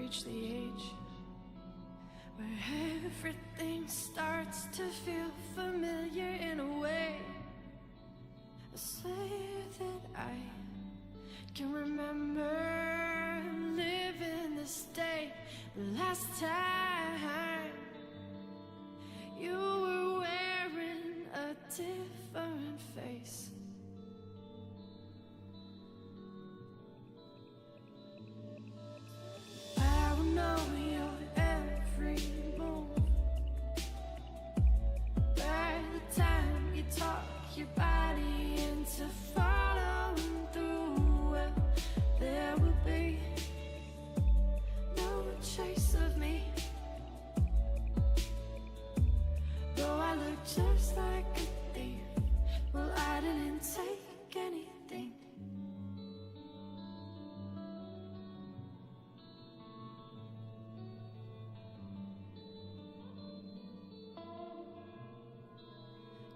reach the age where everything starts to feel familiar in a way. I swear that I can remember living this day the last time you were wearing a different face. I will know your every move. By the time you talk your body into following through, well, there will be no trace of me. Though I look just like a thief, well, I didn't take anything.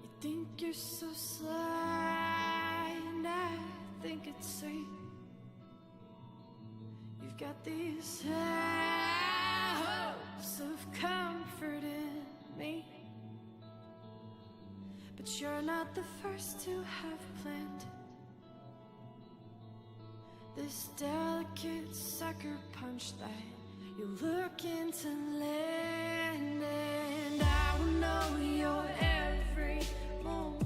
You think you're so sly, and I think it's sweet. You've got these high hopes of comfort in me, but you're not the first to have planned this delicate sucker punch that you're looking to land. And I will know your every move.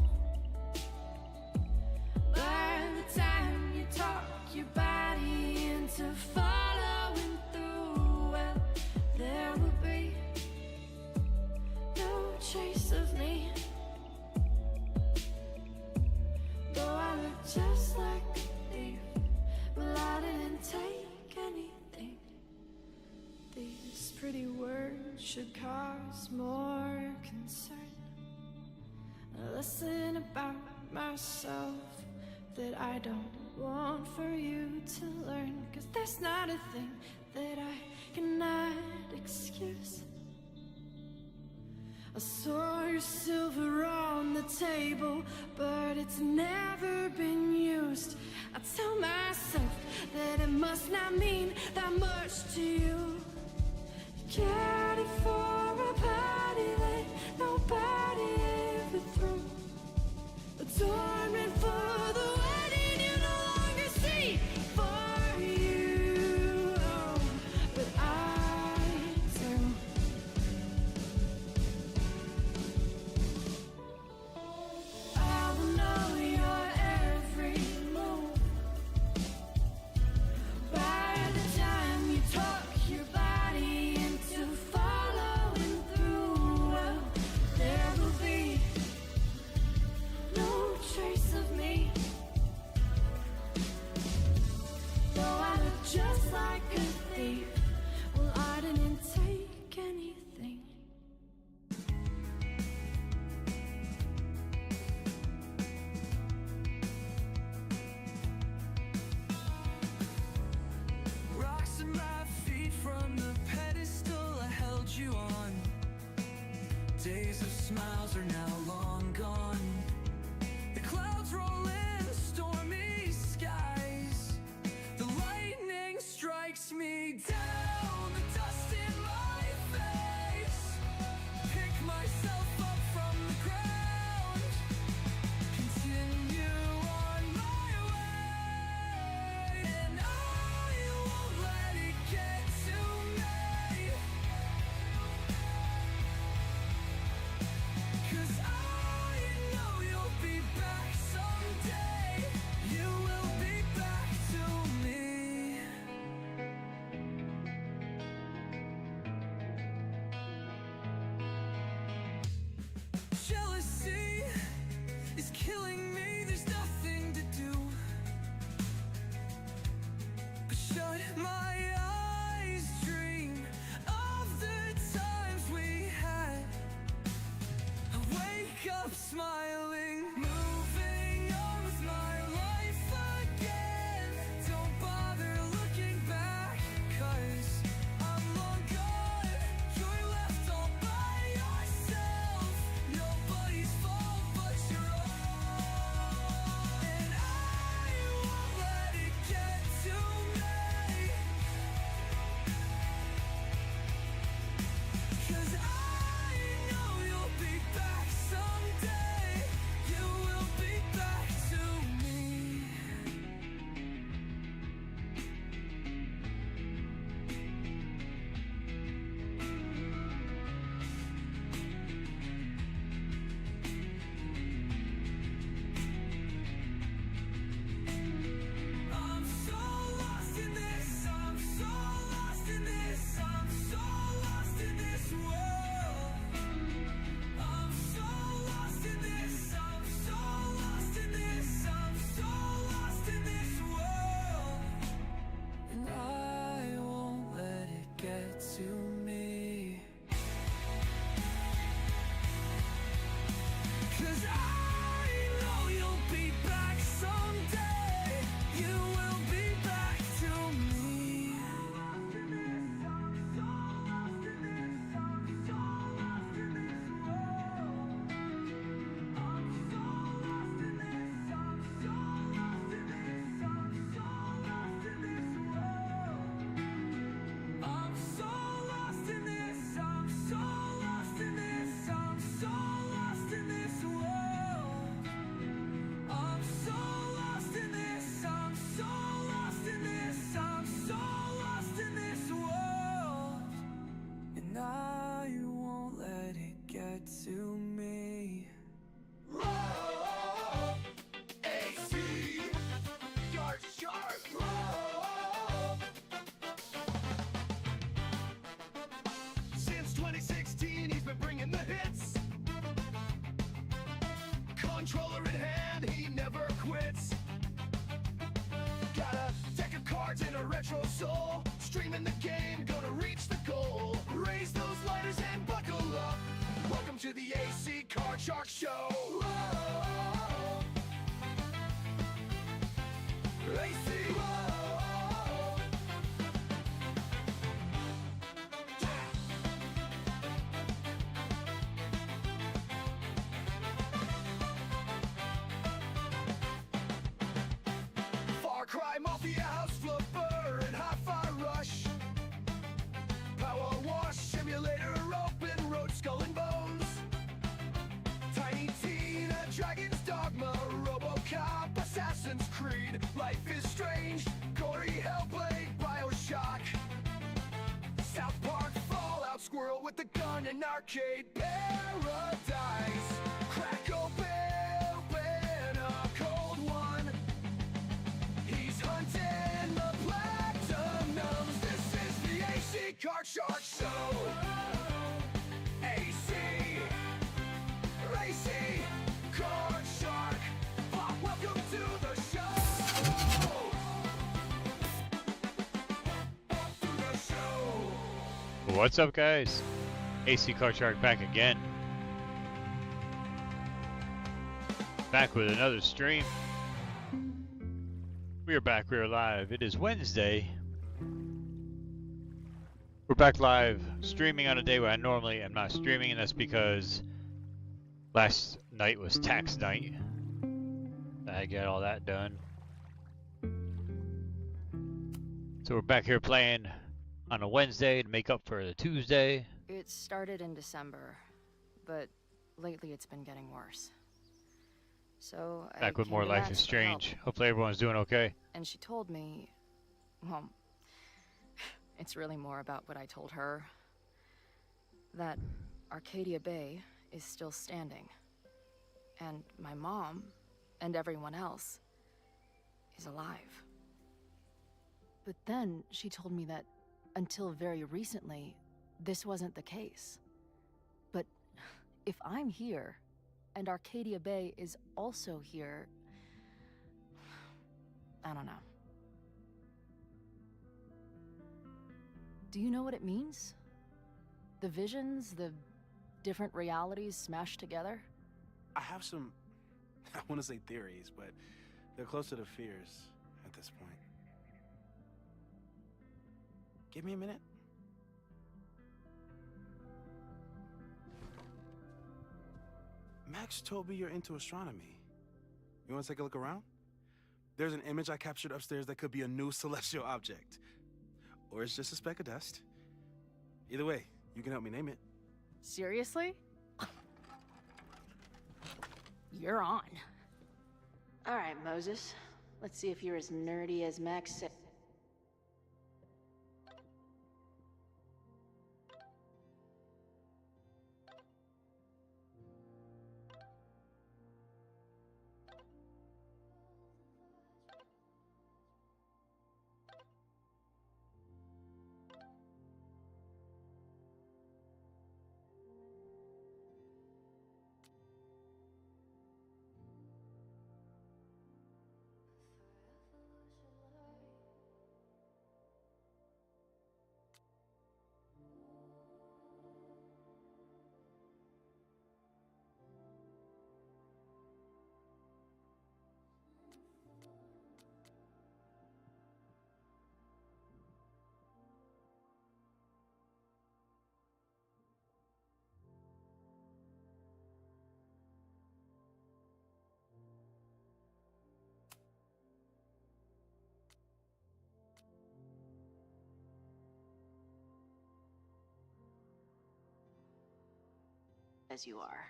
By the time you talk your body into following through, well, there will be no trace of me. Though I look just like a thief, well, I didn't take anything. These pretty words should cause more concern. A lesson about myself that I don't want for you to learn, 'cause there's not a thing that I cannot excuse. I saw your silver on the table, but it's never been used. I tell myself that it must not mean that much to you. You got it for a party that nobody ever threw. Adornment for the wedding you no longer see for you, oh, but I do. I will know your every move. By the time you talk your body into following through, well, there will be no trace of me. Though I look just like a thief, well, I didn't take anything. Rocks at my feet from the pedestal I held you on. Days of smiles are now long gone. The clouds roll in stormy skies. The lightning strikes me down, the dust in my face. Pick myself up from the ground, continue on my way, and I won't let it get to me. 'Cause I know you'll be back someday. You will be back to me. Jealousy is killing me. There's nothing to do but shut my eyes, dream of the times we had. I wake up smiling, moving on with my life again. Don't bother looking back, 'cause I'm long gone. You're left all by yourself. Nobody's fault but your own. And I won't let it get to me. 'cause I know you'll be back someday. You will be back to me. I'm so lost in this, I'm so lost in this, I'm so lost in this world. I'm so lost in this, I'm so lost in this, I'm so lost in this world. And I won't let it get to me. Whoa, AC, you're sharp. Whoa. Since 2016, he's been bringing the hits. Controller in hand, he never quits. Got a deck of cards and a retro soul. Streaming the game, gonna reach the goal. Raise those lighters and buckle up. Welcome to the AC Card Shark Show. Whoa. AC. Whoa. Far Cry, Mafia, House Flipper, and Hi-Fi Rush. Power Wash, Simulator, Open Road, Skull and Bones. Tiny Tina, Dragon's Dogma, RoboCop, Assassin's Creed. Life is Strange, Gory, Hellblade, BioShock. South Park, Fallout, Squirrel with the gun, and Arcade Paradise. Crack open a cold one. He's hunting the platinums. This is the AC Card Shark Show. AC, AC Card Shark. Bob, welcome to the show. To the show. What's up, guys? AC Card Shark back again. Back with another stream. We are back, we are live. It is Wednesday. We're back live, streaming on a day where I normally am not streaming, and that's because last night was tax night. I got all that done. So we're back here playing on a Wednesday to make up for the Tuesday. It started in December, but lately it's been getting worse. So I Back with came more to Life Max is for help, Strange. Hopefully everyone's doing okay. and she told me, well, it's really more about what I told her, that Arcadia Bay is still standing, and my mom and everyone else is alive. But then she told me that until very recently, this wasn't the case. But if I'm here, and Arcadia Bay is also here, I don't know. Do you know what it means? The visions, the different realities smashed together? I have some, I want to say theories, but they're closer to fears at this point. Give me a minute. Max told me you're into astronomy. You want to take a look around? There's an image I captured upstairs that could be a new celestial object. Or it's just a speck of dust. Either way, you can help me name it. Seriously? You're on. All right, Moses. Let's see if you're as nerdy as Max said. as you are.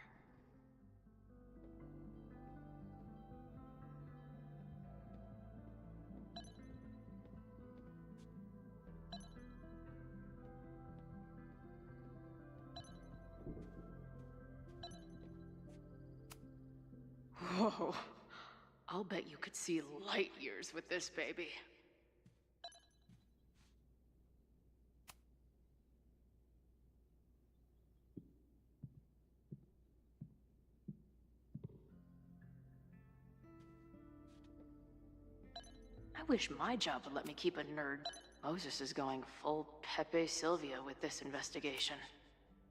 Whoa. I'll bet you could see light years with this baby. I wish my job would let me keep a nerd. Moses is going full Pepe Silvia with this investigation.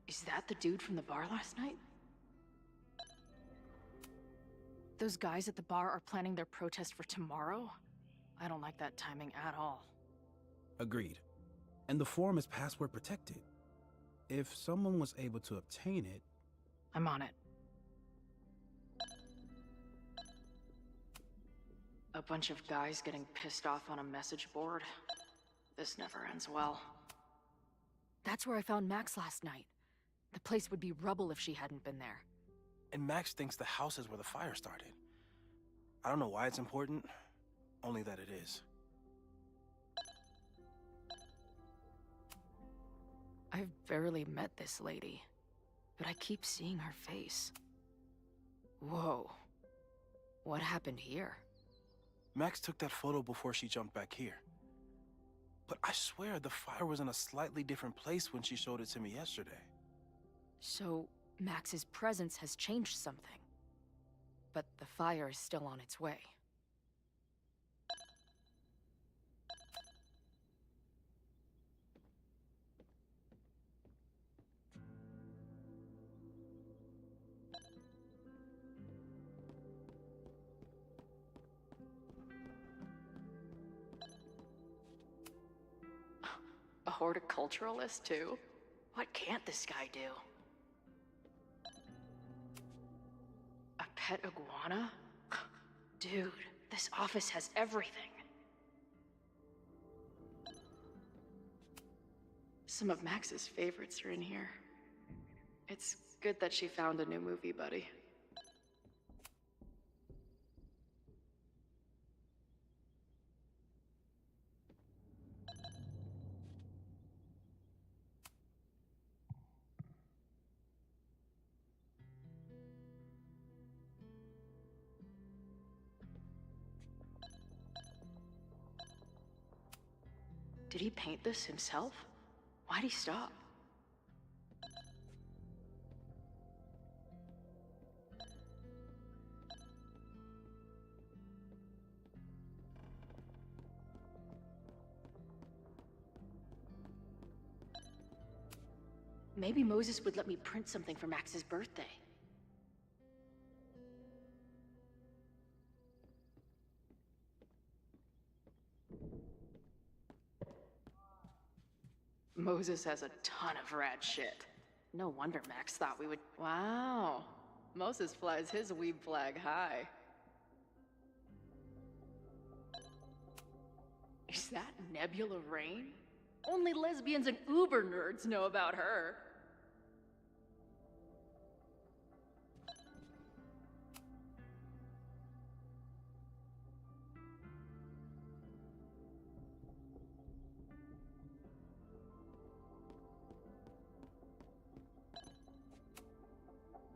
Is that the dude from the bar last night? Those guys at the bar are planning their protest for tomorrow? I don't like that timing at all. Agreed. And the forum is password protected. If someone was able to obtain it... I'm on it. A bunch of guys getting pissed off on a message board. This never ends well. That's where I found Max last night. The place would be rubble if she hadn't been there. And Max thinks the house is where the fire started. I don't know why it's important, only that it is. I've barely met this lady, but I keep seeing her face. Whoa. What happened here? Max took that photo before she jumped back here. But I swear the fire was in a slightly different place when she showed it to me yesterday. So, Max's presence has changed something. But the fire is still on its way. A horticulturalist, too? What can't this guy do? A pet iguana? Dude, this office has everything. Some of Max's favorites are in here. It's good that she found a new movie buddy. Did he paint this himself? Why'd he stop? Maybe Moses would let me print something for Max's birthday. Moses has a ton of rad shit. No wonder Max thought we would... Wow. Moses flies his weeb flag high. Is that Nebula Rain? Only lesbians and uber nerds know about her.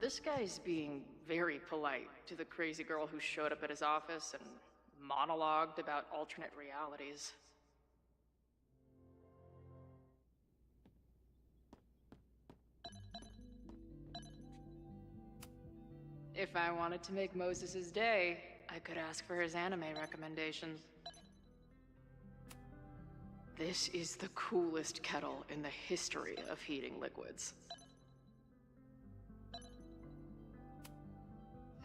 This guy's being very polite to the crazy girl who showed up at his office and monologued about alternate realities. If I wanted to make Moses' day, I could ask for his anime recommendations. This is the coolest kettle in the history of heating liquids.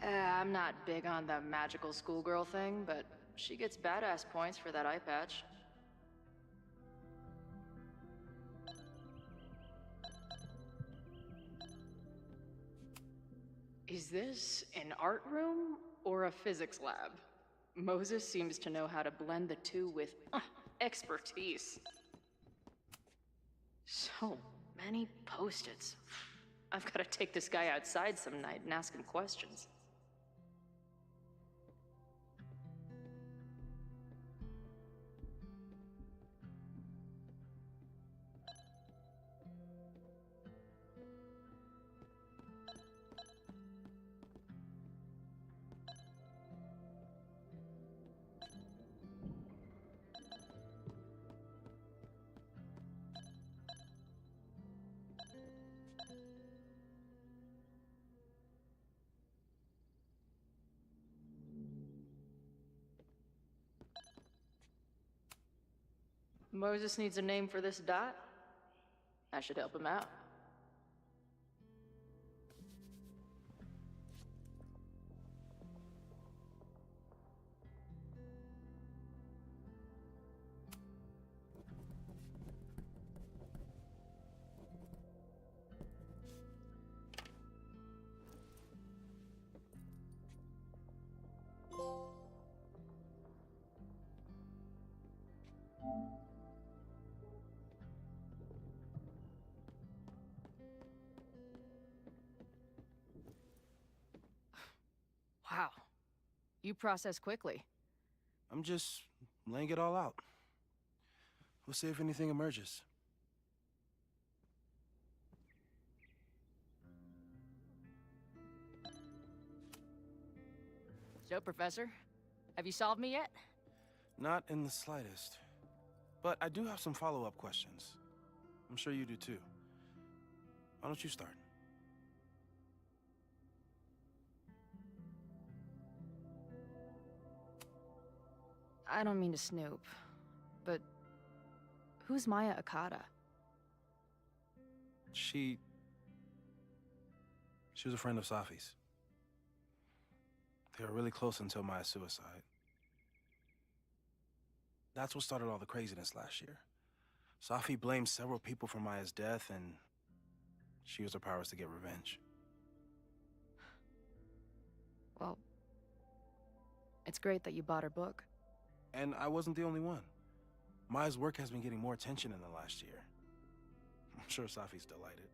I'm not big on the magical schoolgirl thing, but she gets badass points for that eye patch. Is this an art room or a physics lab? Moses seems to know how to blend the two with expertise. So many post-its. I've got to take this guy outside some night and ask him questions. Moses needs a name for this dot. I should help him out. Wow. You process quickly. I'm just laying it all out. We'll see if anything emerges. So, Professor, have you solved me yet? Not in the slightest. But I do have some follow-up questions. I'm sure you do too. Why don't you start? I don't mean to snoop, but who's Maya Akata? She was a friend of Safi's. They were really close until Maya's suicide. That's what started all the craziness last year. Safi blamed several people for Maya's death, and she used her powers to get revenge. Well, it's great that you bought her book. And I wasn't the only one. Maya's work has been getting more attention in the last year. I'm sure Safi's delighted.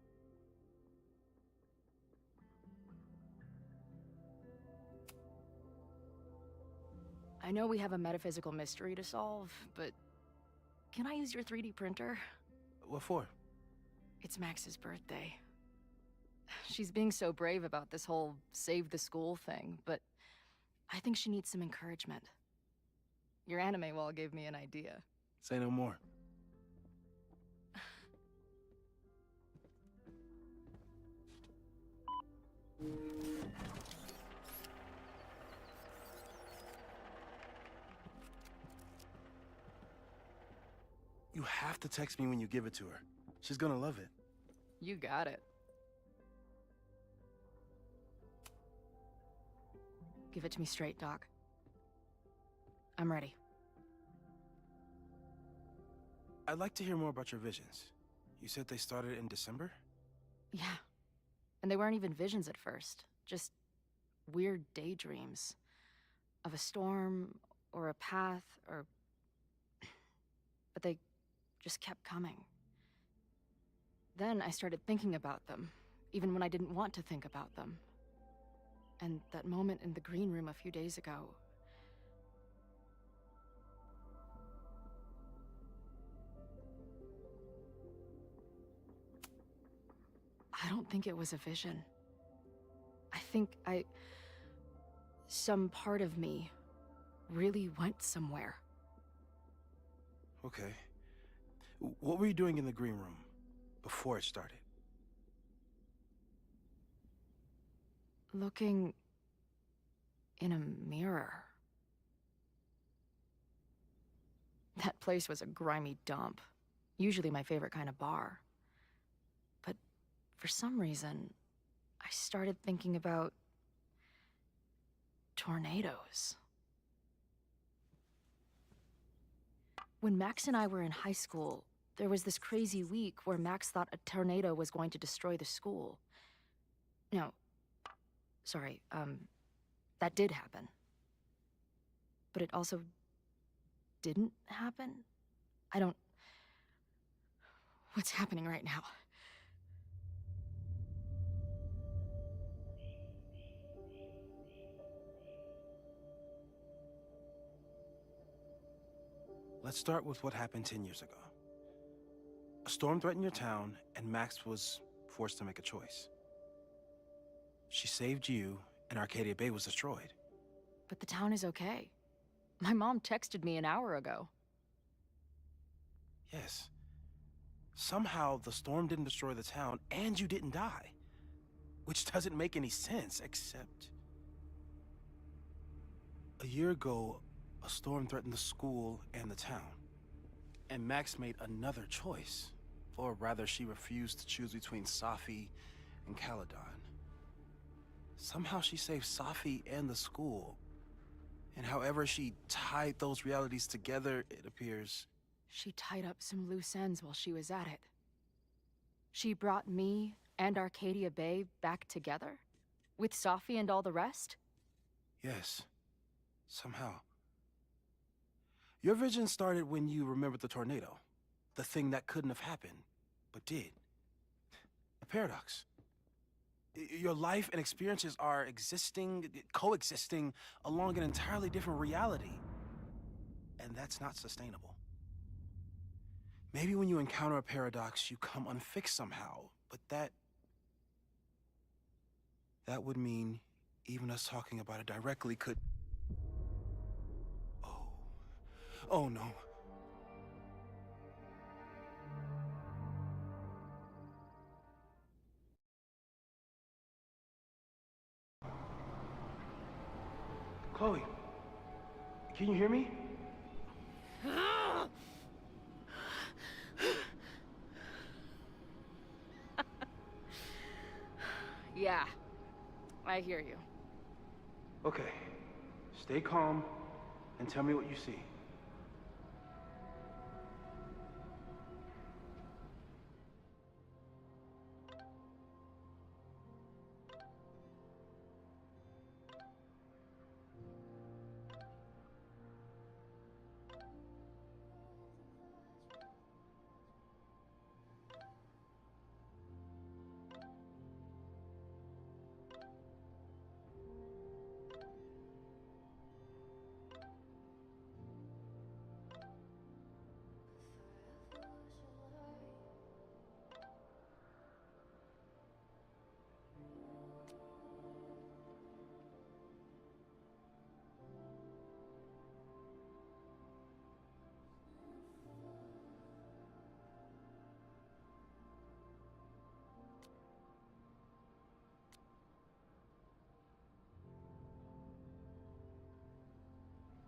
I know we have a metaphysical mystery to solve, but can I use your 3D printer? What for? It's Max's birthday. She's being so brave about this whole save the school thing, but I think she needs some encouragement. Your anime wall gave me an idea. Say no more. You have to text me when you give it to her. She's gonna love it. You got it. Give it to me straight, Doc. I'm ready. I'd like to hear more about your visions. You said they started in December? Yeah. And they weren't even visions at first. Just weird daydreams. Of a storm, or a path, or... But they just kept coming. Then I started thinking about them, even when I didn't want to think about them. And that moment in the green room a few days ago... I don't think it was a vision. I think some part of me really went somewhere. Okay. What were you doing in the green room before it started? Looking in a mirror. That place was a grimy dump. Usually my favorite kind of bar. But for some reason, I started thinking about tornadoes. When Max and I were in high school, there was this crazy week where Max thought a tornado was going to destroy the school. No, sorry, that did happen. But it also didn't happen? What's happening right now? Let's start with what happened 10 years ago. A storm threatened your town, and Max was forced to make a choice. She saved you, and Arcadia Bay was destroyed. But the town is okay. My mom texted me an hour ago. Yes. Somehow, the storm didn't destroy the town, and you didn't die. Which doesn't make any sense, except... A year ago, a storm threatened the school and the town. And Max made another choice. Or rather, she refused to choose between Safi and Caledon. Somehow she saved Safi and the school. And however she tied those realities together, it appears... She tied up some loose ends while she was at it. She brought me and Arcadia Bay back together? With Safi and all the rest? Yes. Somehow. Your vision started when you remembered the tornado. The thing that couldn't have happened, but did. A paradox. Your life and experiences are coexisting along an entirely different reality. And that's not sustainable. Maybe when you encounter a paradox, you come unfixed somehow, but that would mean even us talking about it directly could... Oh no. Chloe, can you hear me? Yeah, I hear you. Okay, stay calm and tell me what you see.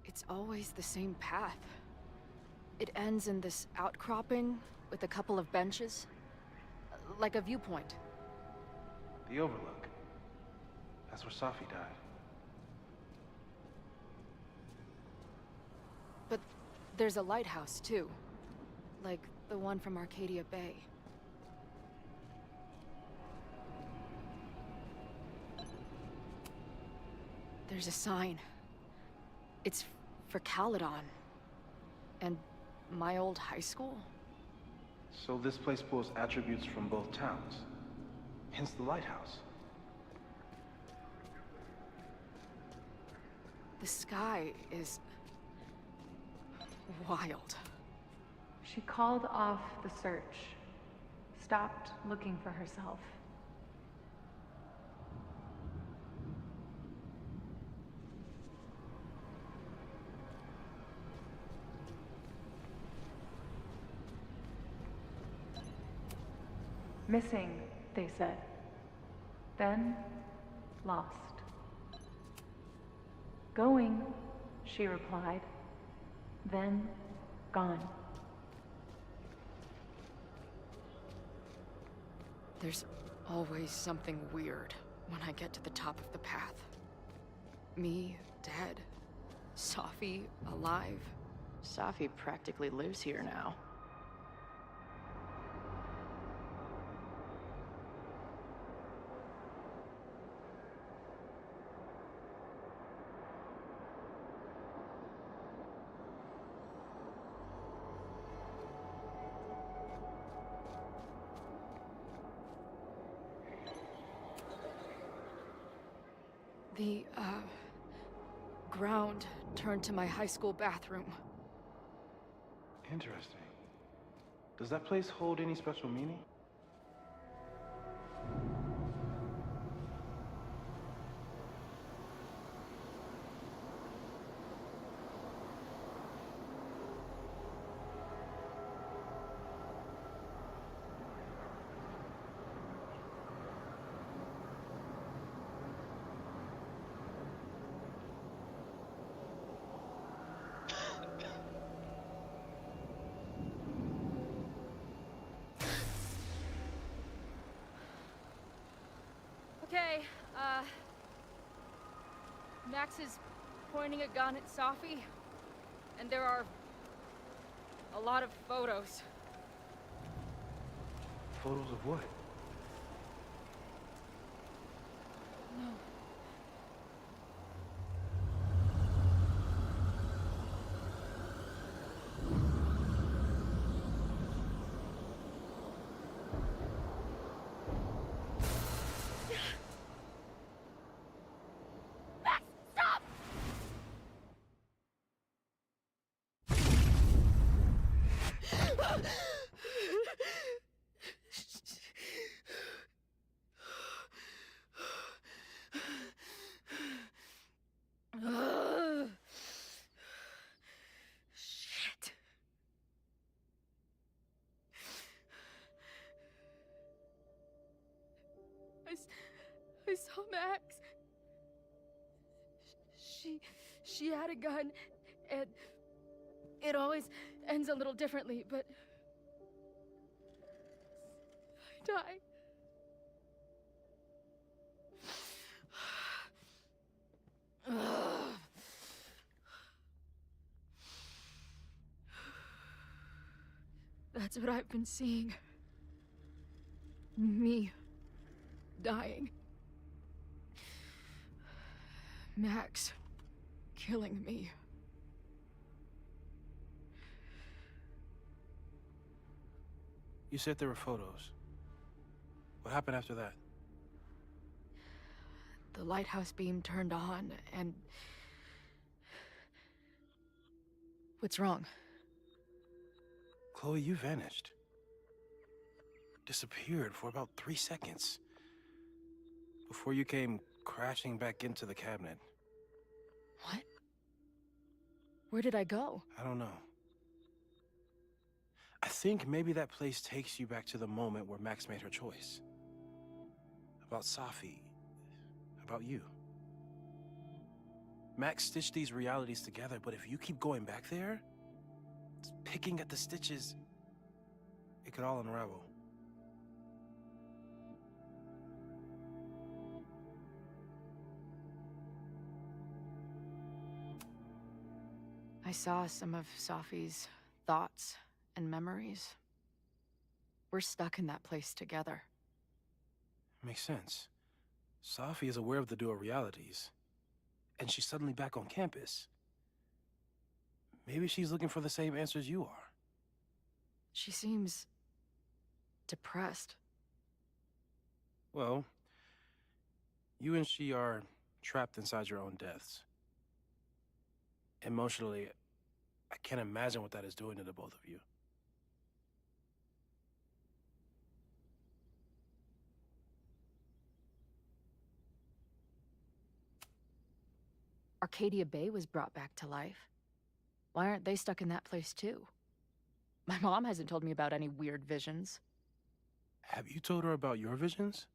It's always the same path. It ends in this outcropping with a couple of benches. Like a viewpoint. The Overlook. That's where Safi died. But there's a lighthouse, too. Like the one from Arcadia Bay. There's a sign. It's for Caledon. And my old high school? So this place pulls attributes from both towns. Hence the lighthouse. The sky is... wild. She called off the search, stopped looking for herself. Missing, they said. Then, lost. Going, she replied. Then, gone. There's always something weird when I get to the top of the path. Me, dead. Safi, alive. Safi practically lives here now. The, ground turned to my high school bathroom. Interesting. Does that place hold any special meaning? Okay, Max is pointing a gun at Safi, and there are a lot of photos. Photos of what? No. Max, stop! Shit. I saw Max. She had a gun, and it always ends a little differently, but I die. That's what I've been seeing. Me dying. Max killing me. You said there were photos. What happened after that? The lighthouse beam turned on, and... What's wrong? Chloe, you vanished. Disappeared for about 3 seconds. Before you came crashing back into the cabinet. What? Where did I go? I don't know. I think maybe that place takes you back to the moment where Max made her choice. About Safi. About you. Max stitched these realities together, but if you keep going back there, picking at the stitches, it could all unravel. I saw some of Safi's thoughts and memories. We're stuck in that place together. Makes sense. Safi is aware of the dual realities, and she's suddenly back on campus. Maybe she's looking for the same answers you are. She seems... depressed. Well, you and she are trapped inside your own deaths. Emotionally, I can't imagine what that is doing to the both of you. Arcadia Bay was brought back to life. Why aren't they stuck in that place too? My mom hasn't told me about any weird visions. Have you told her about your visions?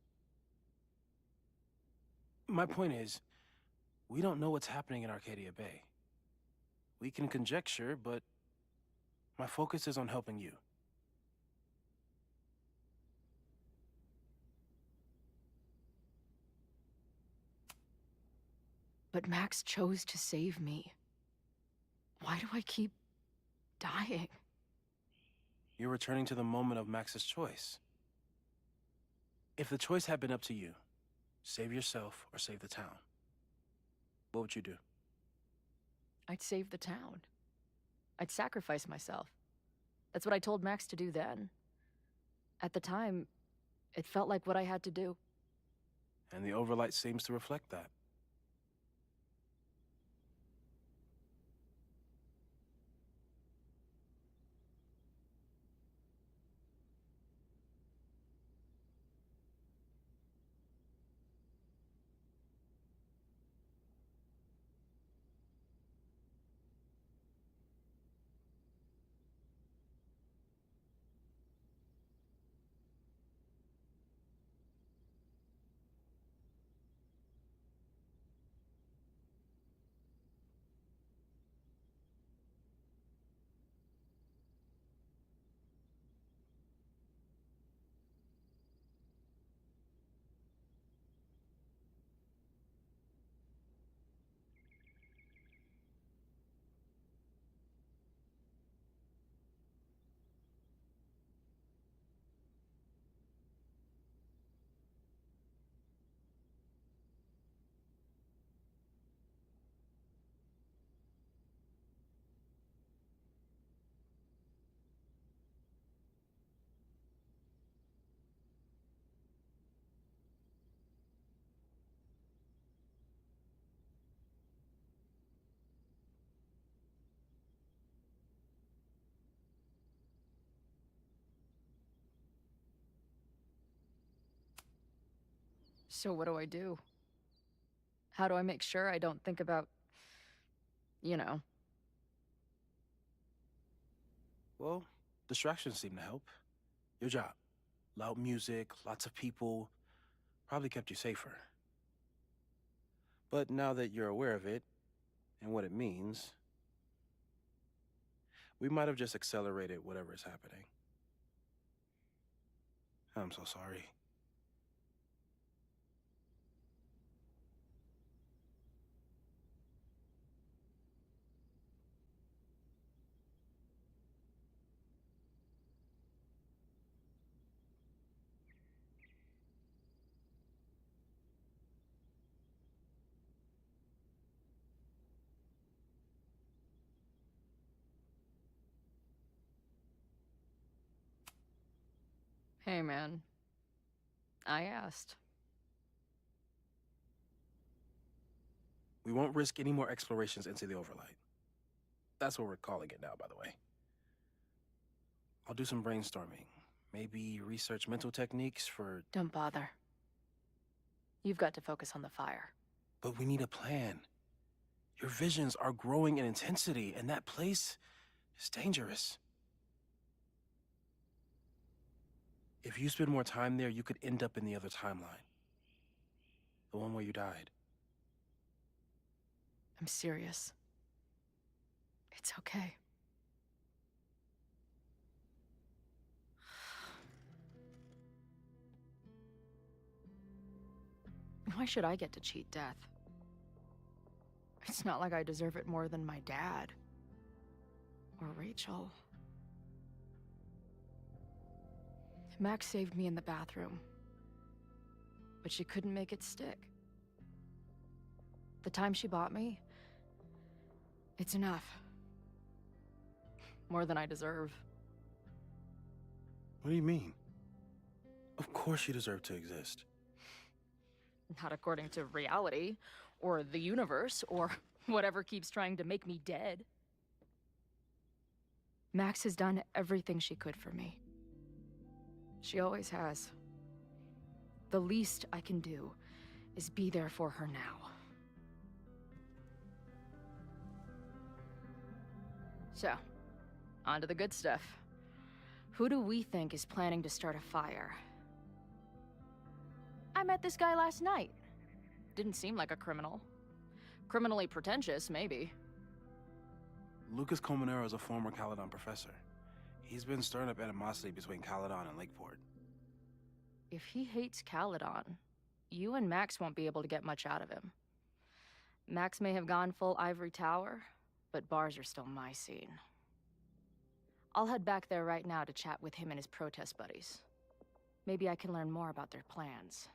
My point is, we don't know what's happening in Arcadia Bay. We can conjecture, but my focus is on helping you. But Max chose to save me. Why do I keep dying? You're returning to the moment of Max's choice. If the choice had been up to you, save yourself or save the town, what would you do? I'd save the town. I'd sacrifice myself. That's what I told Max to do then. At the time, it felt like what I had to do. And the overlight seems to reflect that. So what do I do? How do I make sure I don't think about, you know? Well, distractions seem to help. Your job. Loud music, lots of people, probably kept you safer. But now that you're aware of it, and what it means, we might have just accelerated whatever is happening. I'm so sorry. Hey, man. I asked. We won't risk any more explorations into the Overlight. That's what we're calling it now, by the way. I'll do some brainstorming. Maybe research mental techniques for... Don't bother. You've got to focus on the fire. But we need a plan. Your visions are growing in intensity, and that place is dangerous. If you spend more time there, you could end up in the other timeline. The one where you died. I'm serious. It's okay. Why should I get to cheat death? It's not like I deserve it more than my dad. Or Rachel. Max saved me in the bathroom. But she couldn't make it stick. The time she bought me, it's enough. More than I deserve. What do you mean? Of course you deserve to exist. Not according to reality, or the universe, or whatever keeps trying to make me dead. Max has done everything she could for me. She always has. The least I can do is be there for her now. So, on to the good stuff. Who do we think is planning to start a fire? I met this guy last night. Didn't seem like a criminal. Criminally pretentious, maybe. Lucas Colmenero is a former Caledon professor. He's been stirring up animosity between Caledon and Lakeport. If he hates Caledon, you and Max won't be able to get much out of him. Max may have gone full ivory tower, but bars are still my scene. I'll head back there right now to chat with him and his protest buddies. Maybe I can learn more about their plans.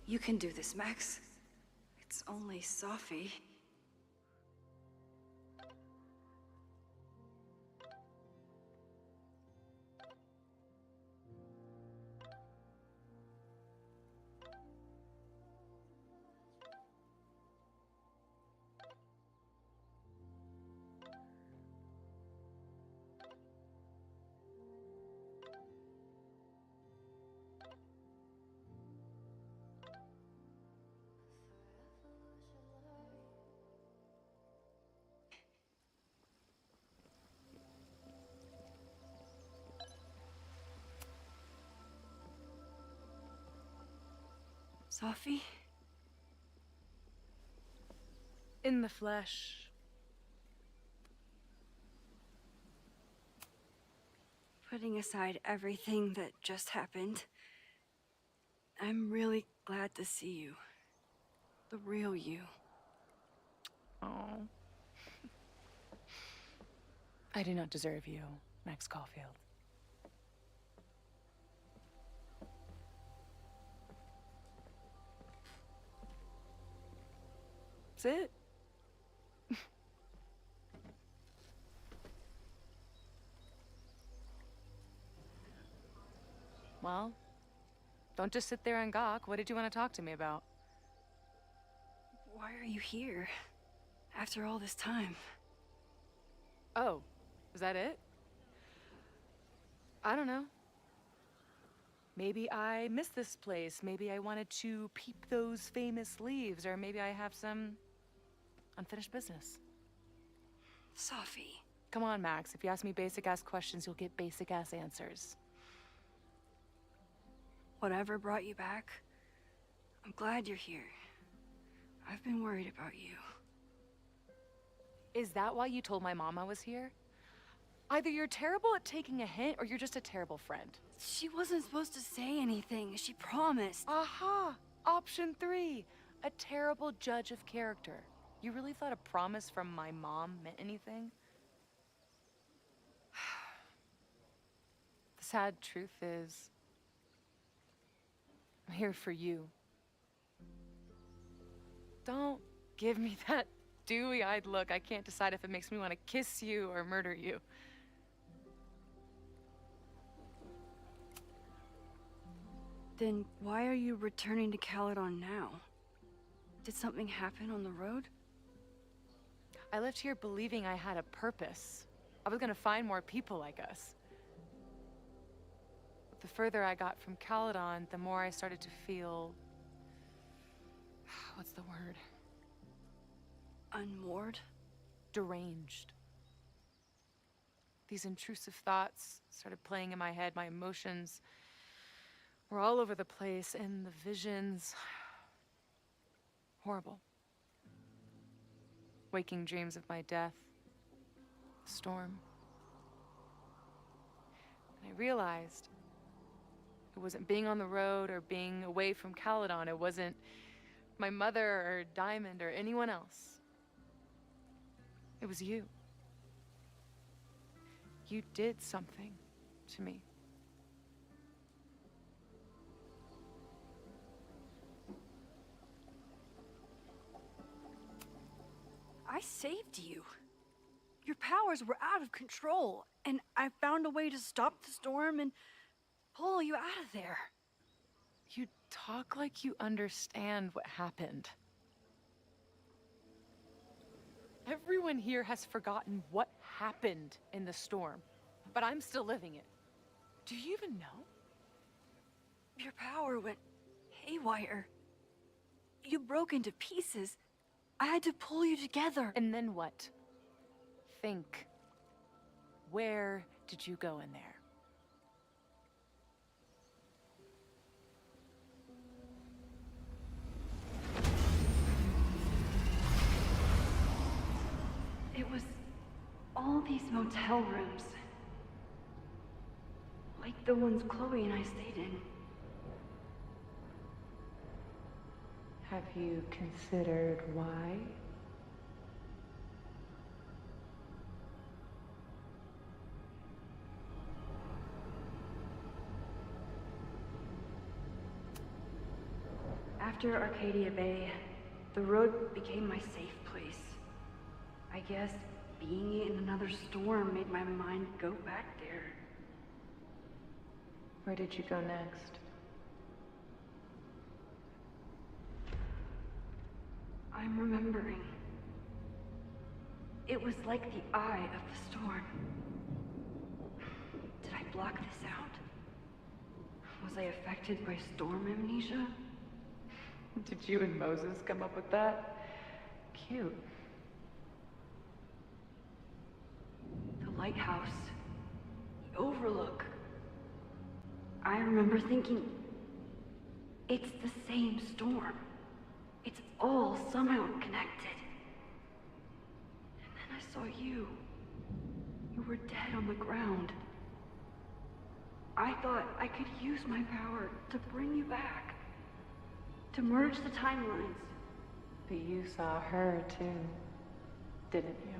You can do this, Max. It's only Sophie. Sophie? In the flesh. Putting aside everything that just happened, I'm really glad to see you. The real you. Oh. I do not deserve you, Max Caulfield. That's it. Well, don't just sit there and gawk. What did you want to talk to me about? Why are you here? After all this time? Oh, is that it? I don't know. Maybe I miss this place. Maybe I wanted to peep those famous leaves, or maybe I have some unfinished business. Sophie. Come on, Max. If you ask me basic-ass questions, you'll get basic-ass answers. Whatever brought you back, I'm glad you're here. I've been worried about you. Is that why you told my mom I was here? Either you're terrible at taking a hint, or you're just a terrible friend. She wasn't supposed to say anything. She promised. Aha! Option 3. A terrible judge of character. You really thought a promise from my mom meant anything? The sad truth is, I'm here for you. Don't give me that dewy-eyed look. I can't decide if it makes me want to kiss you or murder you. Then why are you returning to Caledon now? Did something happen on the road? I left here believing I had a purpose. I was gonna find more people like us. But the further I got from Caledon, the more I started to feel... what's the word? Unmoored? Deranged. These intrusive thoughts started playing in my head. My emotions were all over the place, and the visions... horrible. Waking dreams of my death. The storm. And I realized it wasn't being on the road or being away from Caledon. It wasn't my mother or Diamond or anyone else. It was you. You did something to me. I saved you. Your powers were out of control, and I found a way to stop the storm and pull you out of there. You talk like you understand what happened. Everyone here has forgotten what happened in the storm, but I'm still living it. Do you even know? Your power went haywire. You broke into pieces. I had to pull you together. And then what? Think. Where did you go in there? It was all these motel rooms. Like the ones Chloe and I stayed in. Have you considered why? After Arcadia Bay, the road became my safe place. I guess being in another storm made my mind go back there. Where did you go next? I'm remembering. It was like the eye of the storm. Did I block this out? Was I affected by storm amnesia? Did you and Moses come up with that? Cute. The lighthouse. The overlook. I remember thinking, it's the same storm. It's all somehow connected. And then I saw you. You were dead on the ground. I thought I could use my power to bring you back. To merge the timelines. But you saw her too, didn't you?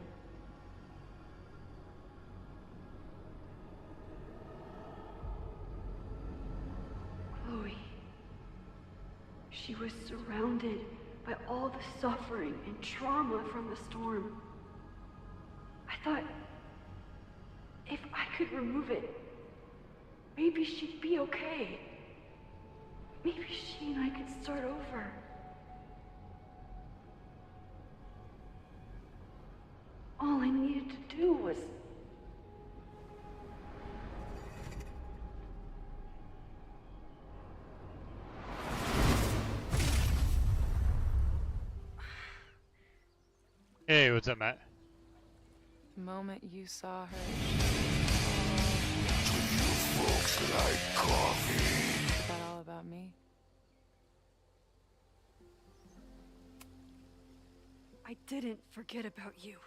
Chloe. She was surrounded by all the suffering and trauma from the storm. I thought, if I could remove it, maybe she'd be okay. Maybe she and I could start over. All I needed to do was... Hey, what's up, Matt? The moment you saw her, forgot all about me. I didn't forget about you.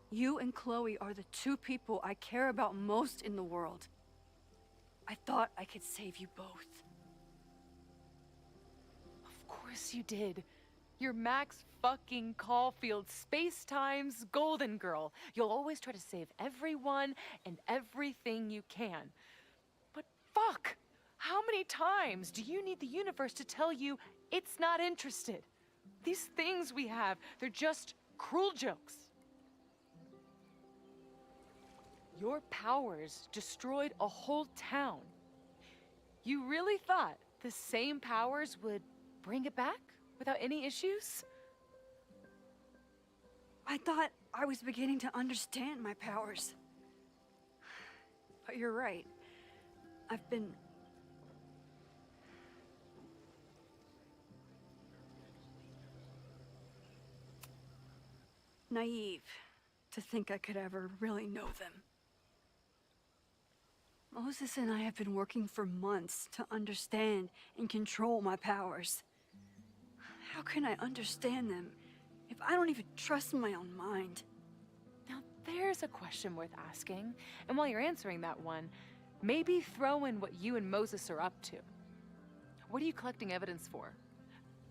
You and Chloe are the two people I care about most in the world. I thought I could save you both. Of course you did. You're Max fucking Caulfield, Space-Time's golden girl. You'll always try to save everyone and everything you can. But fuck! How many times do you need the universe to tell you it's not interested? These things we have, they're just cruel jokes. Your powers destroyed a whole town. You really thought the same powers would bring it back without any issues? I thought I was beginning to understand my powers. But you're right. I've been... naive to think I could ever really know them. Moses and I have been working for months to understand and control my powers. How can I understand them if I don't even trust my own mind? Now there's a question worth asking, and while you're answering that one, maybe throw in what you and Moses are up to. What are you collecting evidence for?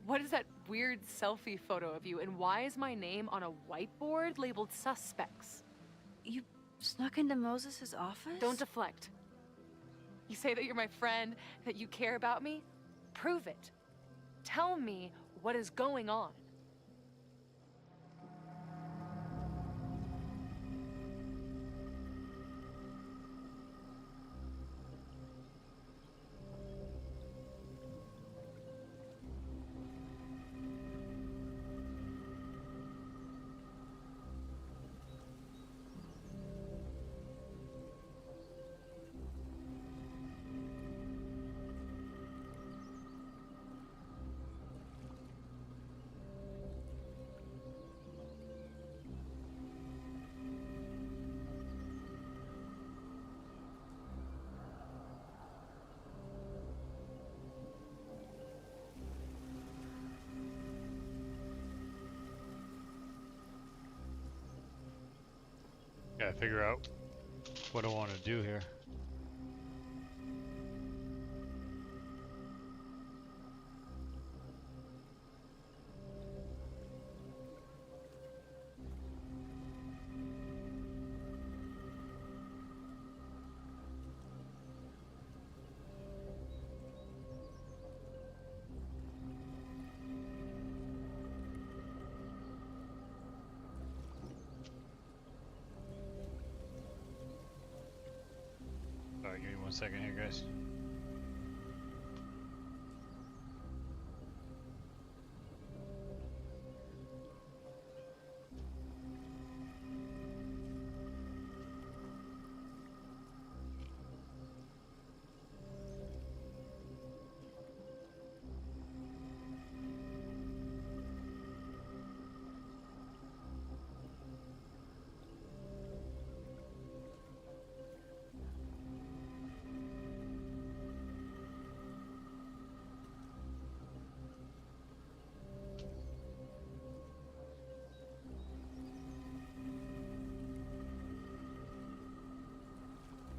What is that weird selfie photo of you, and why is my name on a whiteboard labeled suspects? You snuck into Moses' office? Don't deflect. You say that you're my friend, that you care about me? Prove it. Tell me what is going on. Gotta figure out what I want to do here. Alright, give me 1 second here, guys.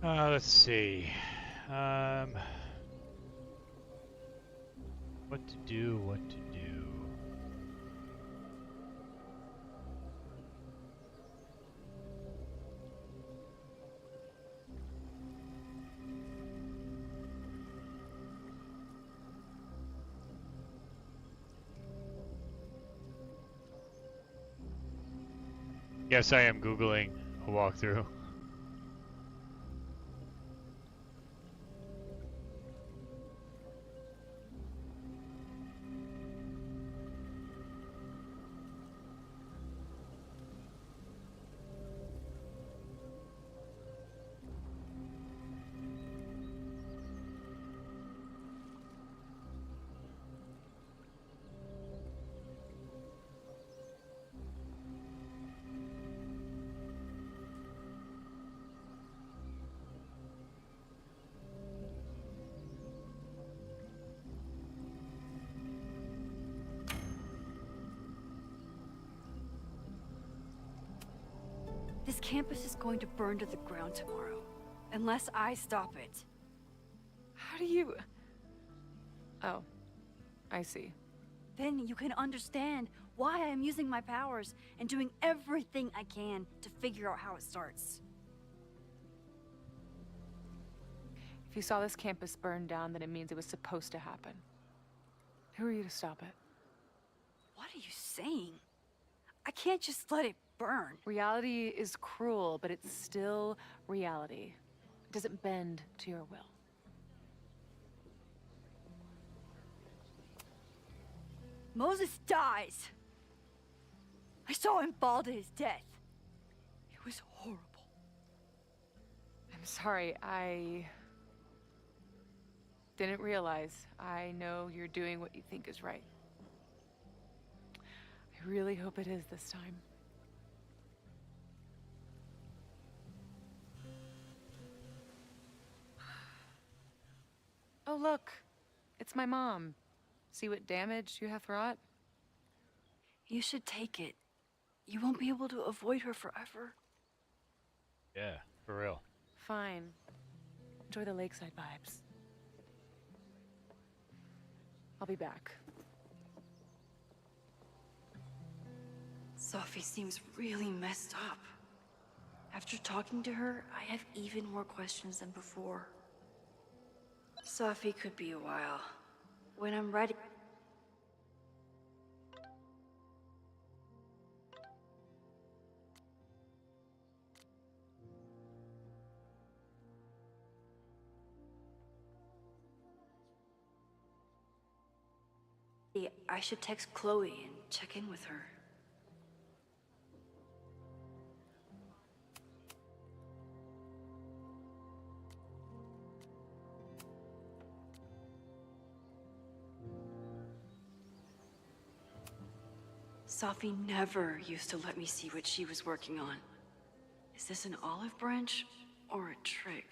Let's see. What to do, what to do. Yes, I am Googling a walkthrough. This campus is going to burn to the ground tomorrow, unless I stop it. How do you... Oh, I see. Then you can understand why I am using my powers and doing everything I can to figure out how it starts. If you saw this campus burn down, then it means it was supposed to happen. Who are you to stop it? What are you saying? I can't just let it burn. Reality is cruel, but it's still reality. It doesn't bend to your will. Moses dies. I saw him fall to his death. It was horrible. I'm sorry, I didn't realize. I know you're doing what you think is right. I really hope it is this time. Oh, look. It's my mom. See what damage you have wrought? You should take it. You won't be able to avoid her forever. Yeah, for real. Fine. Enjoy the lakeside vibes. I'll be back. Sophie seems really messed up. After talking to her, I have even more questions than before. Sophie could be a while. When I'm ready... I should text Chloe and check in with her. Sophie never used to let me see what she was working on. Is this an olive branch or a trick?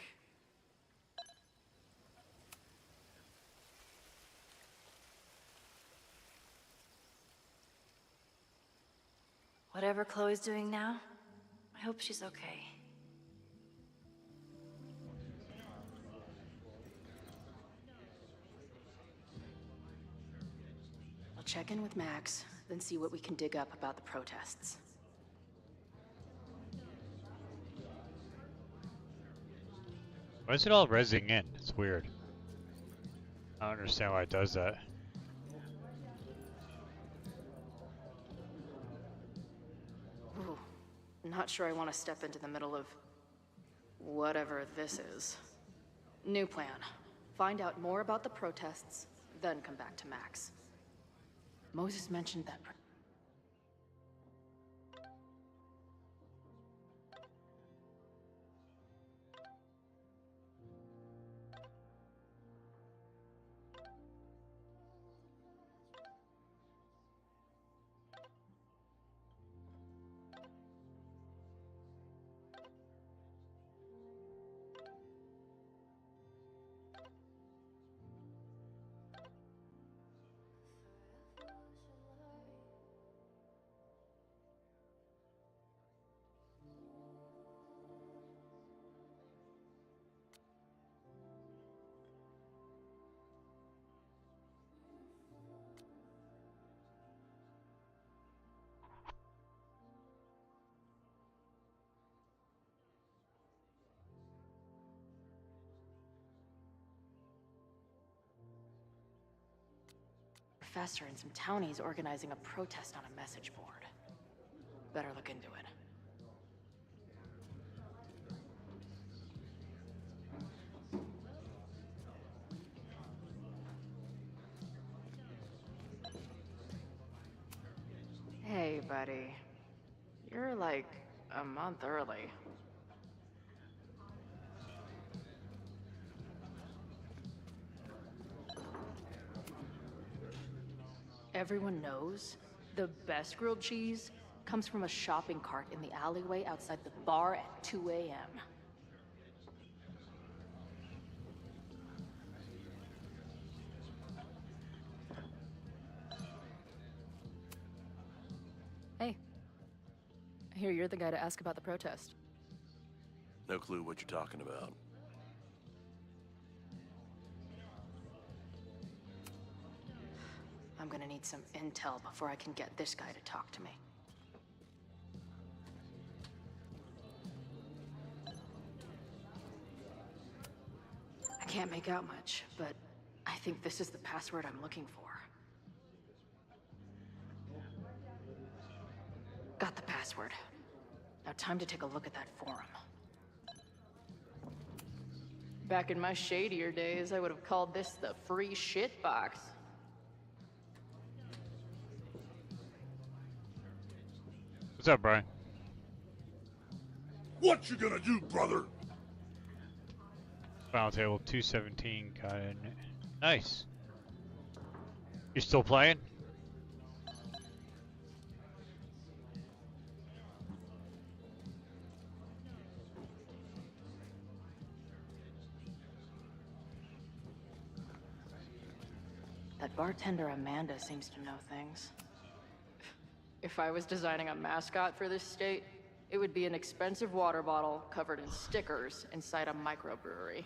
Whatever Chloe's doing now, I hope she's okay. I'll check in with Max, then see what we can dig up about the protests. Why is it all rezzing in? It's weird. I don't understand why it does that. Ooh, not sure I want to step into the middle of whatever this is. New plan. Find out more about the protests, then come back to Max. Moses mentioned that... Professor and some townies organizing a protest on a message board. Better look into it. buddy. You're like a month early. Everyone knows the best grilled cheese comes from a shopping cart in the alleyway outside the bar at 2 a.m. Hey. I hear you're the guy to ask about the protest. No clue what you're talking about. I'm gonna need some intel before I can get this guy to talk to me. I can't make out much, but I think this is the password I'm looking for. Got the password. Now time to take a look at that forum. Back in my shadier days, I would have called this the free shit box. What's up, Brian? What you gonna do, brother? Final table 217. Got it. Nice. You still playing? That bartender Amanda seems to know things. If I was designing a mascot for this state, it would be an expensive water bottle covered in stickers inside a microbrewery.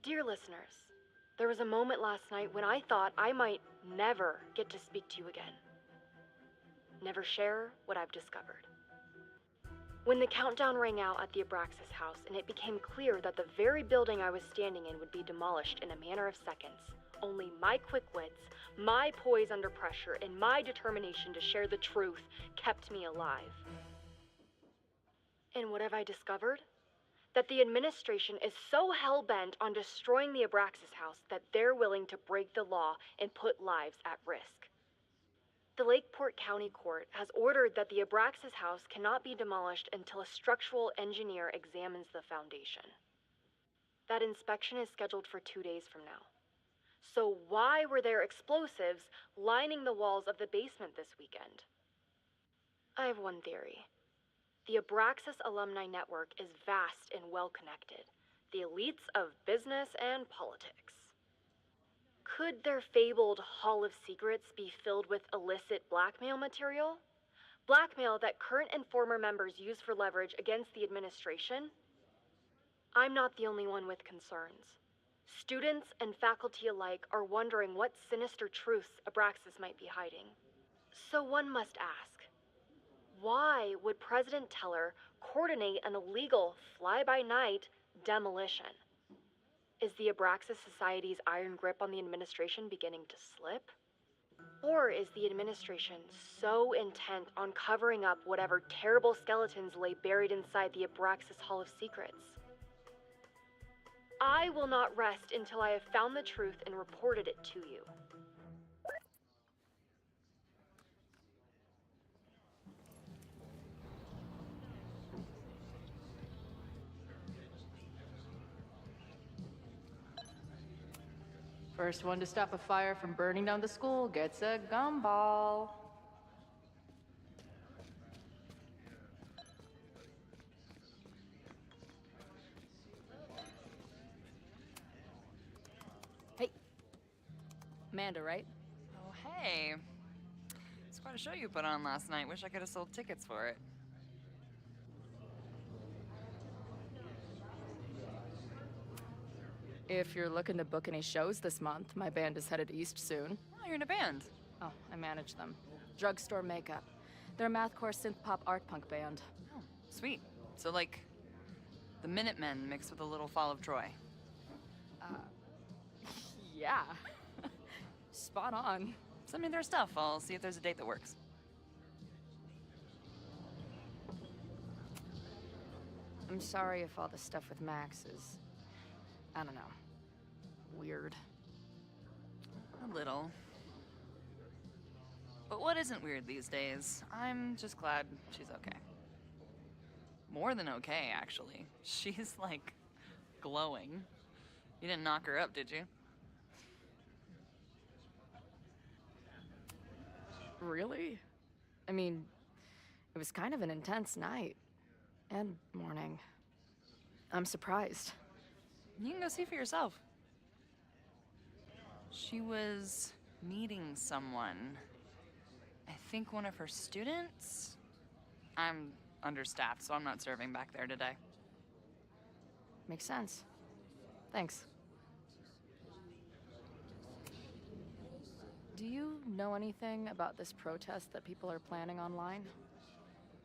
Dear listeners, there was a moment last night when I thought I might never get to speak to you again. Never share what I've discovered. When the countdown rang out at the Abraxas house and it became clear that the very building I was standing in would be demolished in a matter of seconds, only my quick wits, my poise under pressure, and my determination to share the truth kept me alive. And what have I discovered? That the administration is so hell-bent on destroying the Abraxas house that they're willing to break the law and put lives at risk. The Lakeport County Court has ordered that the Abraxas house cannot be demolished until a structural engineer examines the foundation. That inspection is scheduled for 2 days from now. So why were there explosives lining the walls of the basement this weekend? I have one theory. The Abraxas Alumni Network is vast and well-connected, the elites of business and politics. Could their fabled Hall of Secrets be filled with illicit blackmail material? Blackmail that current and former members use for leverage against the administration? I'm not the only one with concerns. Students and faculty alike are wondering what sinister truths Abraxas might be hiding. So one must ask, why would President Teller coordinate an illegal fly-by-night demolition? Is the Abraxas Society's iron grip on the administration beginning to slip? Or is the administration so intent on covering up whatever terrible skeletons lay buried inside the Abraxas Hall of Secrets? I will not rest until I have found the truth and reported it to you. First one to stop a fire from burning down the school gets a gumball. Hey. Amanda, right? Oh, hey. It's quite a show you put on last night. Wish I could have sold tickets for it. If you're looking to book any shows this month, my band is headed east soon. Oh, you're in a band. Oh, I manage them. Drugstore Makeup. They're a mathcore synth-pop art punk band. Oh, sweet. So, like, the Minutemen mixed with a little Fall of Troy. Yeah. Spot on. Send me their stuff. I'll see if there's a date that works. I'm sorry if all the stuff with Max is, I don't know, weird. A little. But what isn't weird these days? I'm just glad she's okay. More than okay, actually. She's, like, glowing. You didn't knock her up, did you? Really? I mean, it was kind of an intense night. And morning. I'm surprised. You can go see for yourself. She was meeting someone. I think one of her students? I'm understaffed, so I'm not serving back there today. Makes sense. Thanks. Do you know anything about this protest that people are planning online?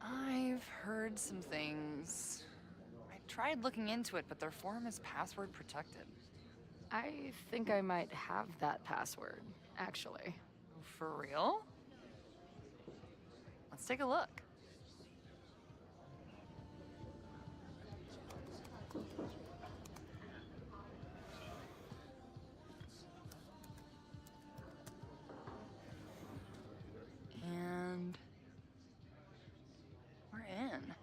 I've heard some things. I tried looking into it, but their forum is password protected. I think I might have that password, actually. For real? Let's take a look. And we're in.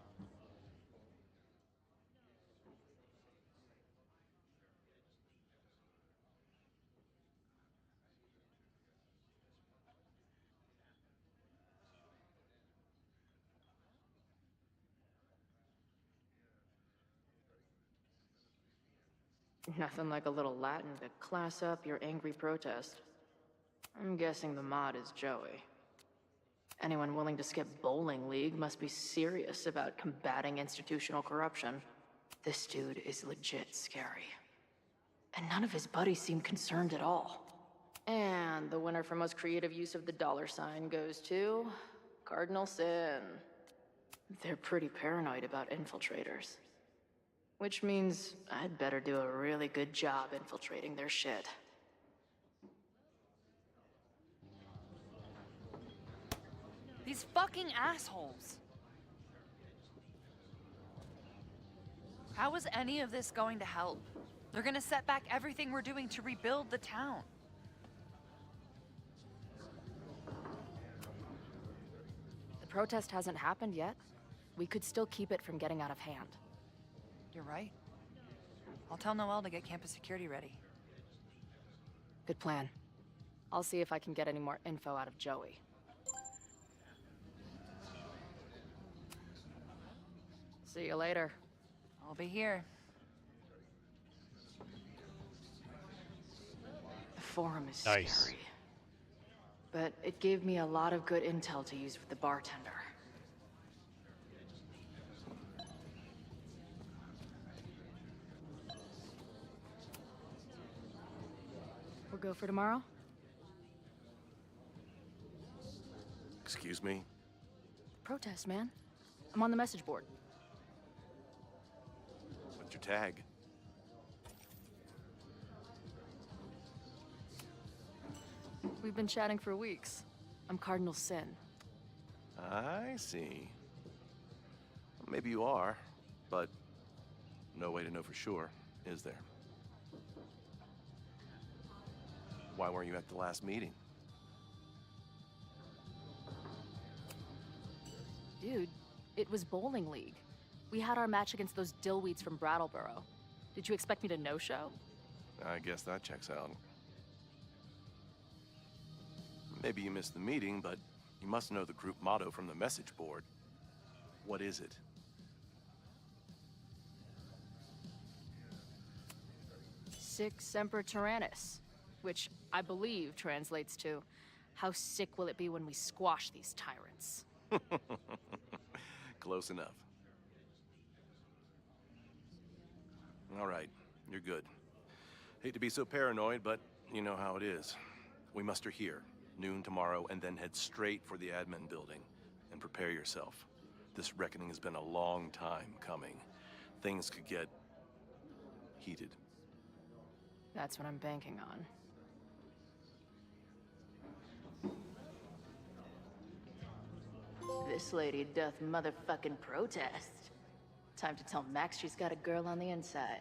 Nothing like a little Latin to class up your angry protest. I'm guessing the mod is Joey. Anyone willing to skip bowling league must be serious about combating institutional corruption. This dude is legit scary. And none of his buddies seem concerned at all. And the winner for most creative use of the $sign goes to Cardinal Sin. They're pretty paranoid about infiltrators. Which means I'd better do a really good job infiltrating their shit. These fucking assholes. How is any of this going to help? They're gonna set back everything we're doing to rebuild the town. The protest hasn't happened yet. We could still keep it from getting out of hand. You're right. I'll tell Noelle to get campus security ready. Good plan. I'll see if I can get any more info out of Joey. See you later. I'll be here. The forum is Nice. scary. But it gave me a lot of good intel to use with the bartender. We'll go for tomorrow? Excuse me? Protest, man. I'm on the message board. What's your tag? We've been chatting for weeks. I'm Cardinal Sin. I see. Maybe you are, but no way to know for sure, is there? Why weren't you at the last meeting? Dude, it was bowling league. We had our match against those dillweeds from Brattleboro. Did you expect me to no-show? I guess that checks out. Maybe you missed the meeting, but you must know the group motto from the message board. What is it? Sic Semper Tyrannis, which I believe translates to, how sick will it be when we squash these tyrants? Close enough. All right, you're good. Hate to be so paranoid, but you know how it is. We muster here, noon tomorrow, and then head straight for the admin building. And prepare yourself. This reckoning has been a long time coming. Things could get heated. That's what I'm banking on. This lady doth motherfucking protest. Time to tell Max she's got a girl on the inside.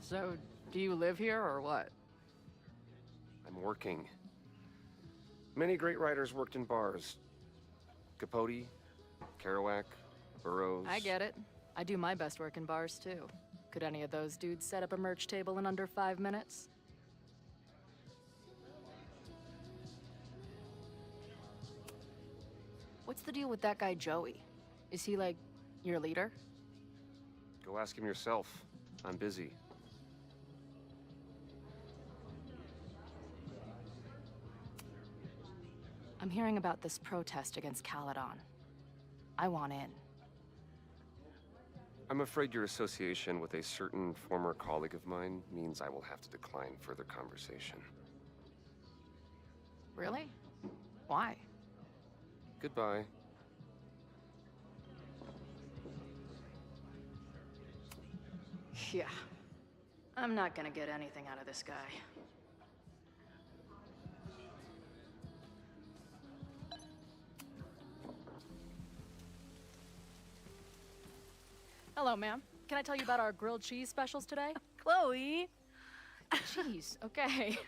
So, do you live here or what? I'm working. Many great writers worked in bars. Capote, Kerouac, Burroughs. I get it. I do my best work in bars too. Could any of those dudes set up a merch table in under 5 minutes? What's the deal with that guy Joey? Is he like your leader? Go ask him yourself. I'm busy. I'm hearing about this protest against Caledon. I want in. I'm afraid your association with a certain former colleague of mine means I will have to decline further conversation. Really? Why? Goodbye. Yeah. I'm not gonna get anything out of this guy. Hello, ma'am. Can I tell you about our grilled cheese specials today? Chloe! Jeez, okay.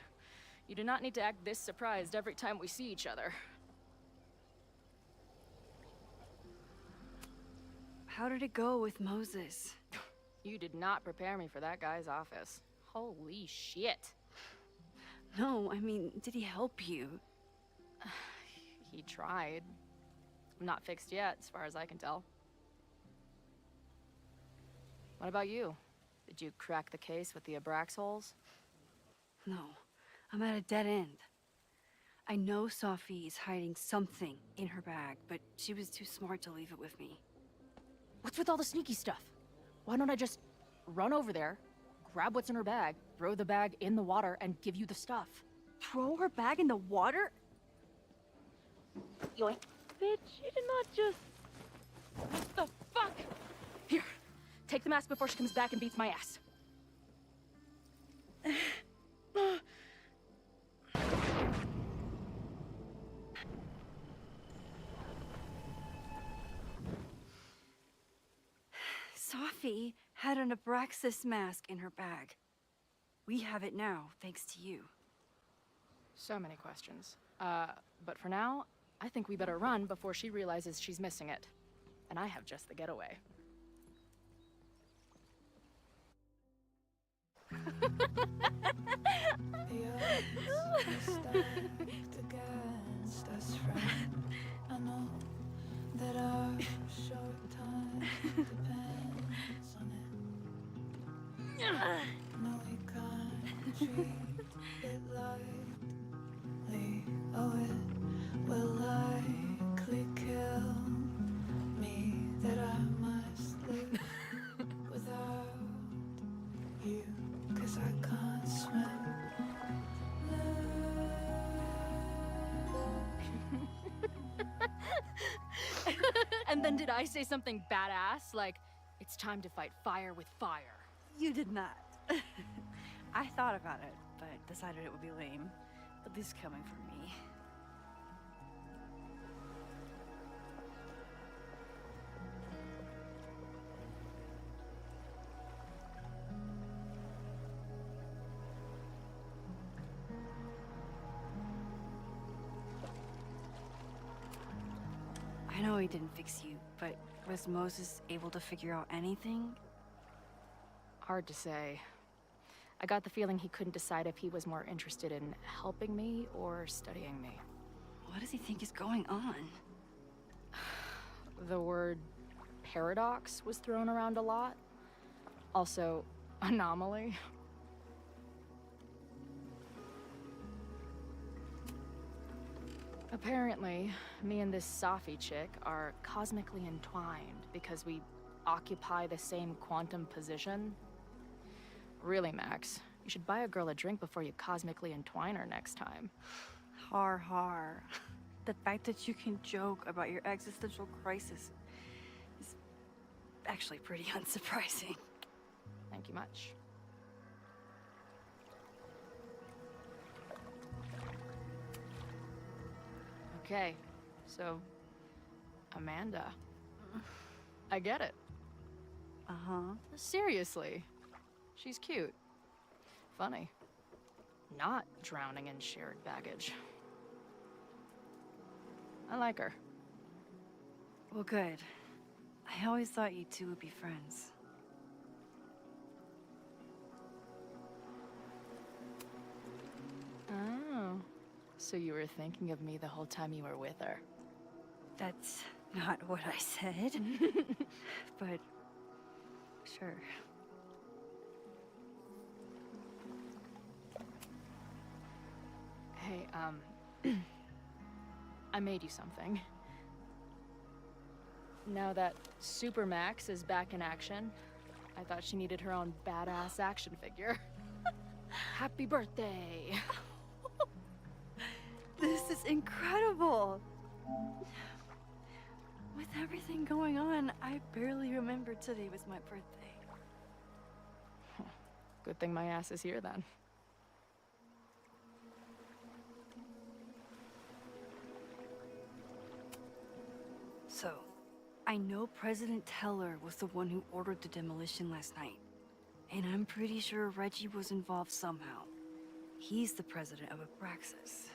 You do not need to act this surprised every time we see each other. How did it go with Moses? You did not prepare me for that guy's office. Holy shit. No, I mean, did he help you? He tried. I'm not fixed yet, as far as I can tell. What about you? Did you crack the case with the Abrax holes? No, I'm at a dead end. I know Sophie is hiding something in her bag, but she was too smart to leave it with me. What's with all the sneaky stuff? Why don't I just run over there, grab what's in her bag, throw the bag in the water, and give you the stuff? Throw her bag in the water? Yoink. Bitch, you did not just... What the fuck? Here, take the mask before she comes back and beats my ass. Sophie had an Abraxas mask in her bag. We have it now, thanks to you. So many questions. But for now, I think we better run before she realizes she's missing it. And I have just the getaway. The odds are stacked against us, friend. I know that our short time depends on it. No, we can't treat it lightly. Oh, it will likely kill me that I must live without you, 'cause I can't swim. And then did I say something badass? Like, it's time to fight fire with fire. You did not. I thought about it, but decided it would be lame. At least coming from me. I know he didn't fix you, but was Moses able to figure out anything? Hard to say. I got the feeling he couldn't decide if he was more interested in helping me or studying me. What does he think is going on? The word paradox was thrown around a lot. Also, anomaly. Apparently, me and this Safi chick are cosmically entwined because we occupy the same quantum position. Really, Max, you should buy a girl a drink before you cosmically entwine her next time. Har har. The fact that you can joke about your existential crisis is actually pretty unsurprising. Thank you much. Okay, so Amanda. I get it. Uh-huh. Seriously. She's cute. Funny. Not drowning in shared baggage. I like her. Well, good. I always thought you two would be friends. Oh. So you were thinking of me the whole time you were with her? That's not what I said. But sure. Hey, I made you something. Now that Supermax is back in action, I thought she needed her own badass action figure. Happy birthday! This is incredible! With everything going on, I barely remembered today was my birthday. Good thing my ass is here then. So, I know President Teller was the one who ordered the demolition last night. And I'm pretty sure Reggie was involved somehow. He's the president of Abraxas.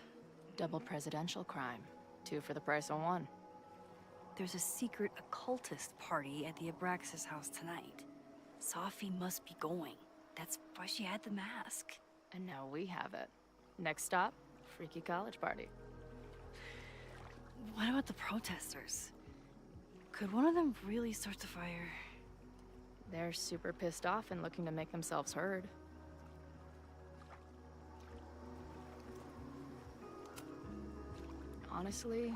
Double presidential crime. 2 for the price of 1. There's a secret occultist party at the Abraxas house tonight. Sophie must be going. That's why she had the mask. And now we have it. Next stop, freaky college party. What about the protesters? Could one of them really start the fire? They're super pissed off and looking to make themselves heard. Honestly,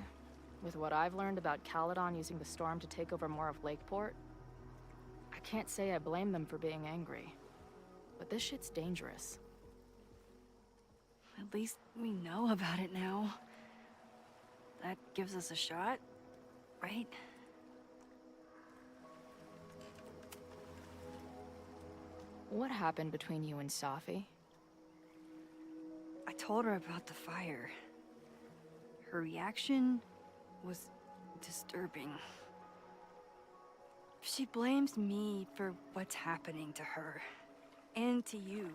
with what I've learned about Caledon using the storm to take over more of Lakeport, I can't say I blame them for being angry. But this shit's dangerous. At least we know about it now. That gives us a shot, right? What happened between you and Sophie? I told her about the fire. Her reaction was disturbing. She blames me for what's happening to her. And to you.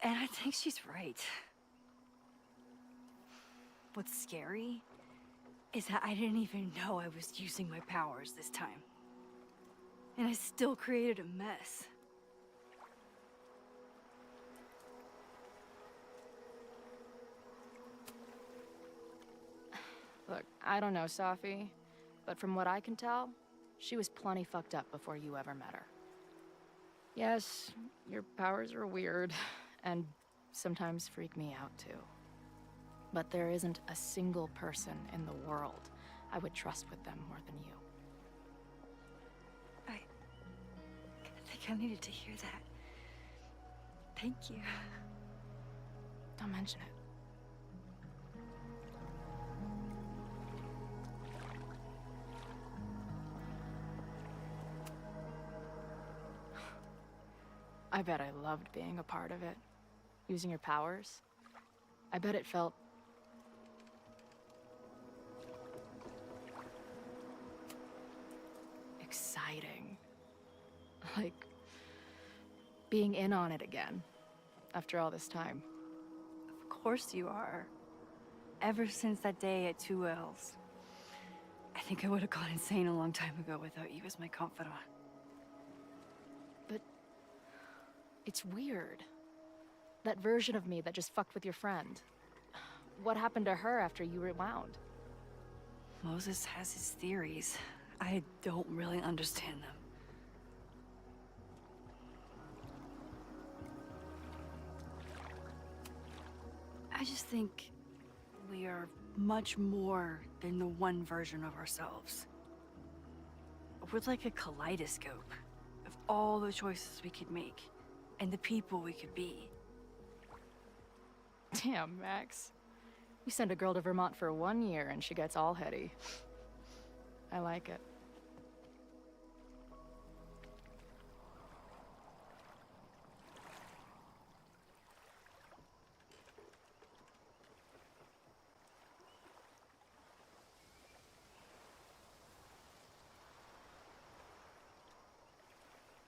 And I think she's right. What's scary is that I didn't even know I was using my powers this time. And I still created a mess. Look, I don't know Sophie, but from what I can tell, she was plenty fucked up before you ever met her. Yes, your powers are weird, and sometimes freak me out too. But there isn't a single person in the world I would trust with them more than you. I think I needed to hear that. Thank you. Don't mention it. I bet I loved being a part of it. Using your powers. I bet it felt... exciting. Like... being in on it again. After all this time. Of course you are. Ever since that day at 2L's. I think I would have gone insane a long time ago without you as my confidant. But... it's weird. That version of me that just fucked with your friend. What happened to her after you rewound? Moses has his theories. I don't really understand them. I just think we are much more than the one version of ourselves. We're like a kaleidoscope of all the choices we could make and the people we could be. Damn, Max. You send a girl to Vermont for 1 year and she gets all heady. I like it.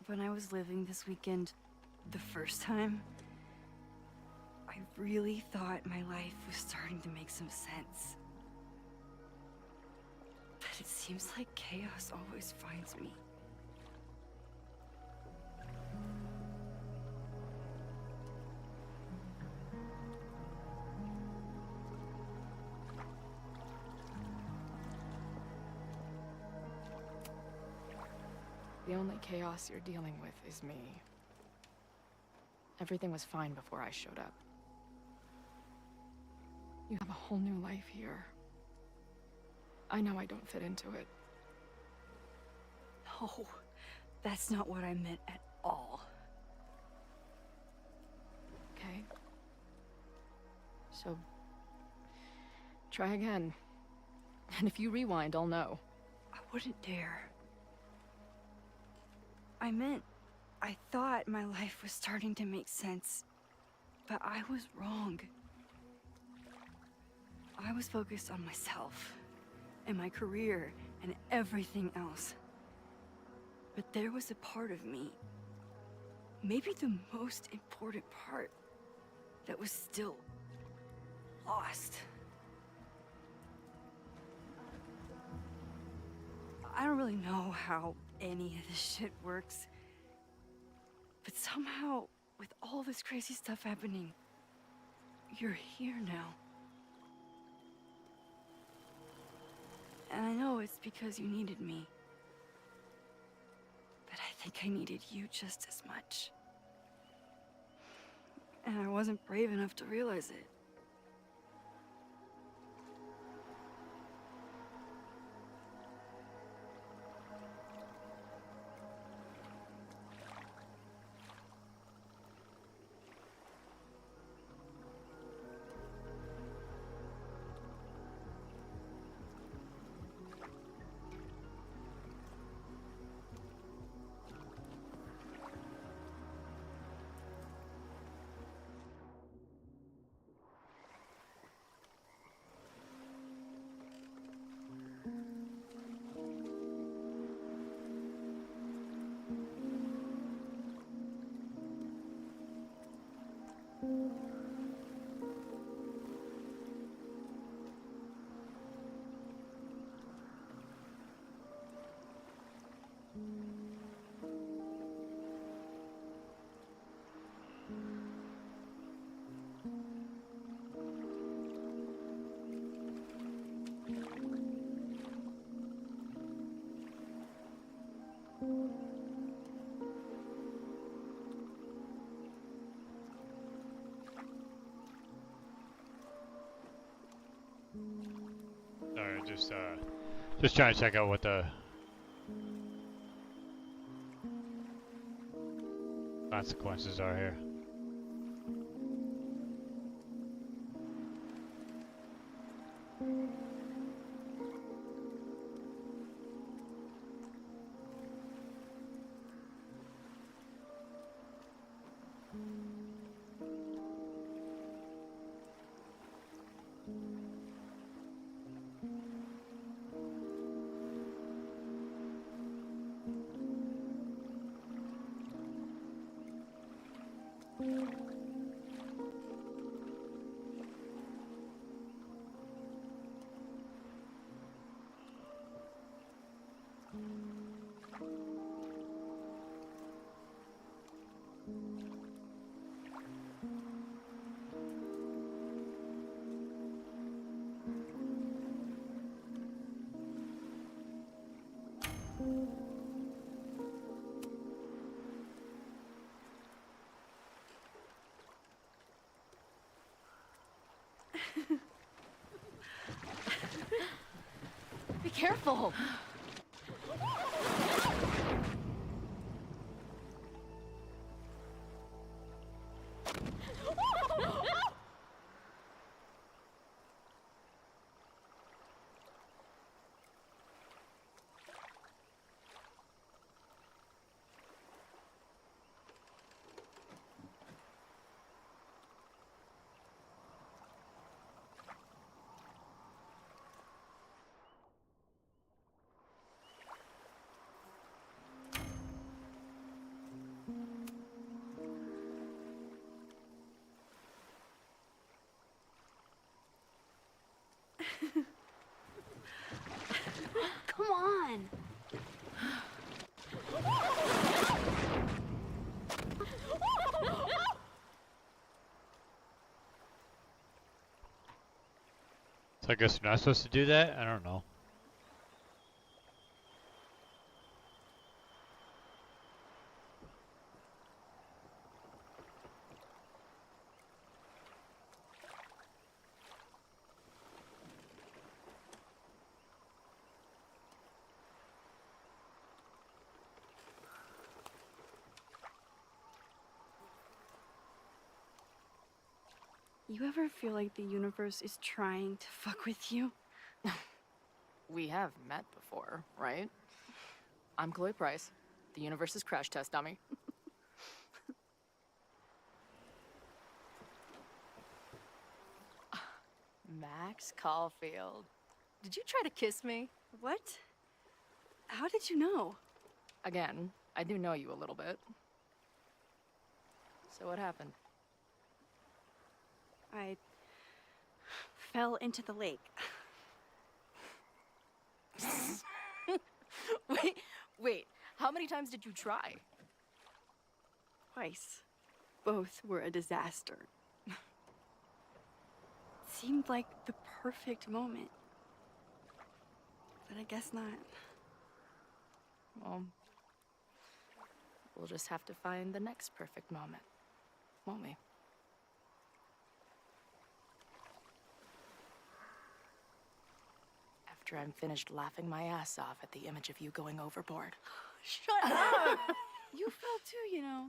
When I was living this weekend, the first time, I really thought my life was starting to make some sense. But it seems like chaos always finds me. The only chaos you're dealing with is me. Everything was fine before I showed up. You have a whole new life here. I know I don't fit into it. No, that's not what I meant at all. Okay? So, try again. And if you rewind, I'll know. I wouldn't dare. I thought my life was starting to make sense, but I was wrong. I was focused on myself, and my career, and everything else. But there was a part of me, maybe the most important part, that was still lost. I don't really know how any of this shit works. But somehow, with all this crazy stuff happening, you're here now. And I know it's because you needed me. But I think I needed you just as much. And I wasn't brave enough to realize it. Sorry, just trying to check out what the consequences are here. Be careful! Come on. So I guess we're not supposed to do that? I don't know. You ever feel like the universe is trying to fuck with you? We have met before, right? I'm Chloe Price, the universe's crash test dummy. Max Caulfield. Did you try to kiss me? What? How did you know? Again, I do know you a little bit. So what happened? I fell into the lake. Wait, how many times did you try? Twice. Both were a disaster. Seemed like the perfect moment. But I guess not. Well, we'll just have to find the next perfect moment, won't we? After I'm finished laughing my ass off at the image of you going overboard. Shut up! You fell too, you know.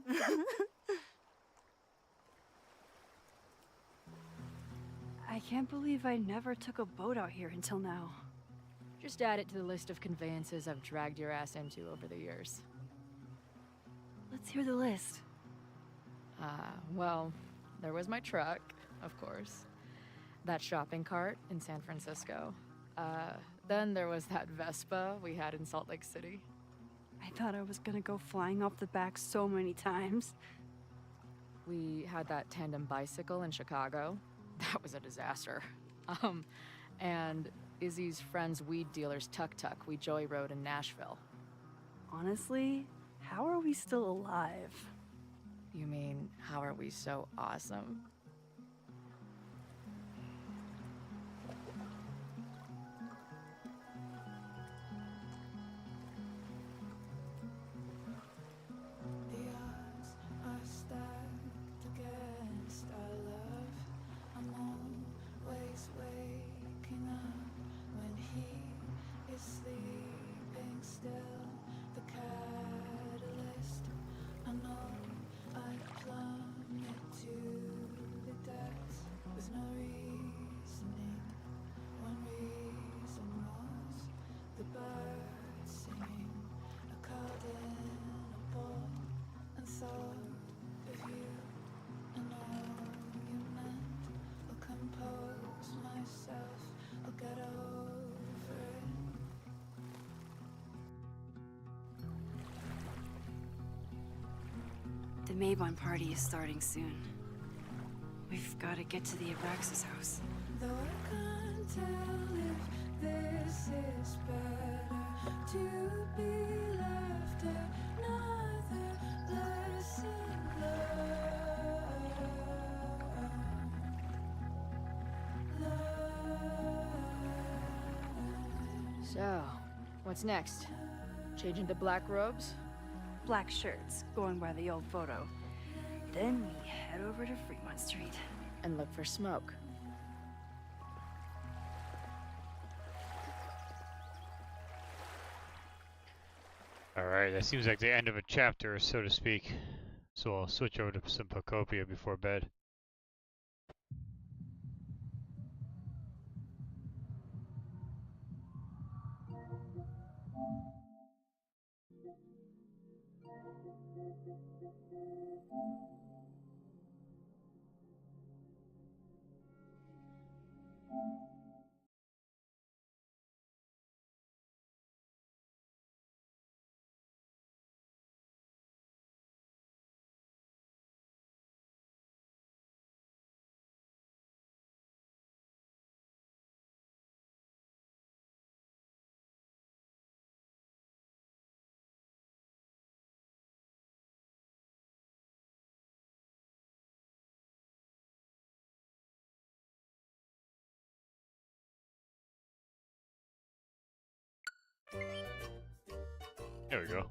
I can't believe I never took a boat out here until now. Just add it to the list of conveyances I've dragged your ass into over the years. Let's hear the list. Well, there was my truck, of course. That shopping cart in San Francisco. Then there was that Vespa we had in Salt Lake City. I thought I was gonna go flying off the back so many times. We had that tandem bicycle in Chicago. That was a disaster. And Izzy's friend's weed dealer's tuk-tuk we joyrode in Nashville. Honestly, how are we still alive? You mean, how are we so awesome? The odds are stacked against our love. I'm always waking up when he is sleeping still. The catalyst, I know I plummet to the depths with no reasoning. One reason was the birds singing. I called in a ball and thought of you. I know you meant I'll compose myself, I'll get over it. The Maybon party is starting soon. We've got to get to the Abraxas house. Though I can't tell if this is better to be left another lesson learned. So, what's next? Change into black robes? Black shirts, going by the old photo. Then we head over to Fremont Street. And look for smoke. Alright, that seems like the end of a chapter, so to speak. So I'll switch over to some Pokopia before bed. There we go.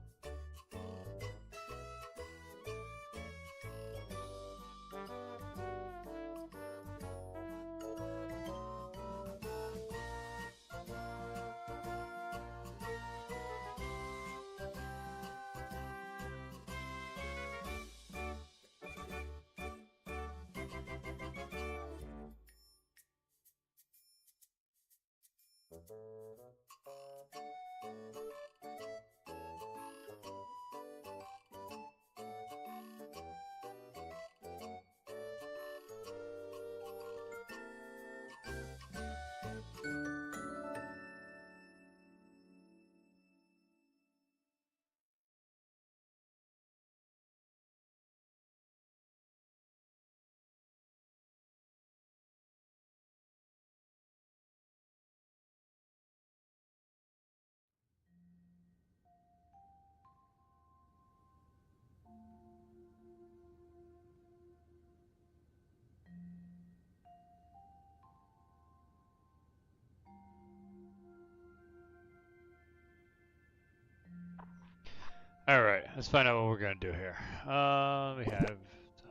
Alright, let's find out what we're gonna do here. We have...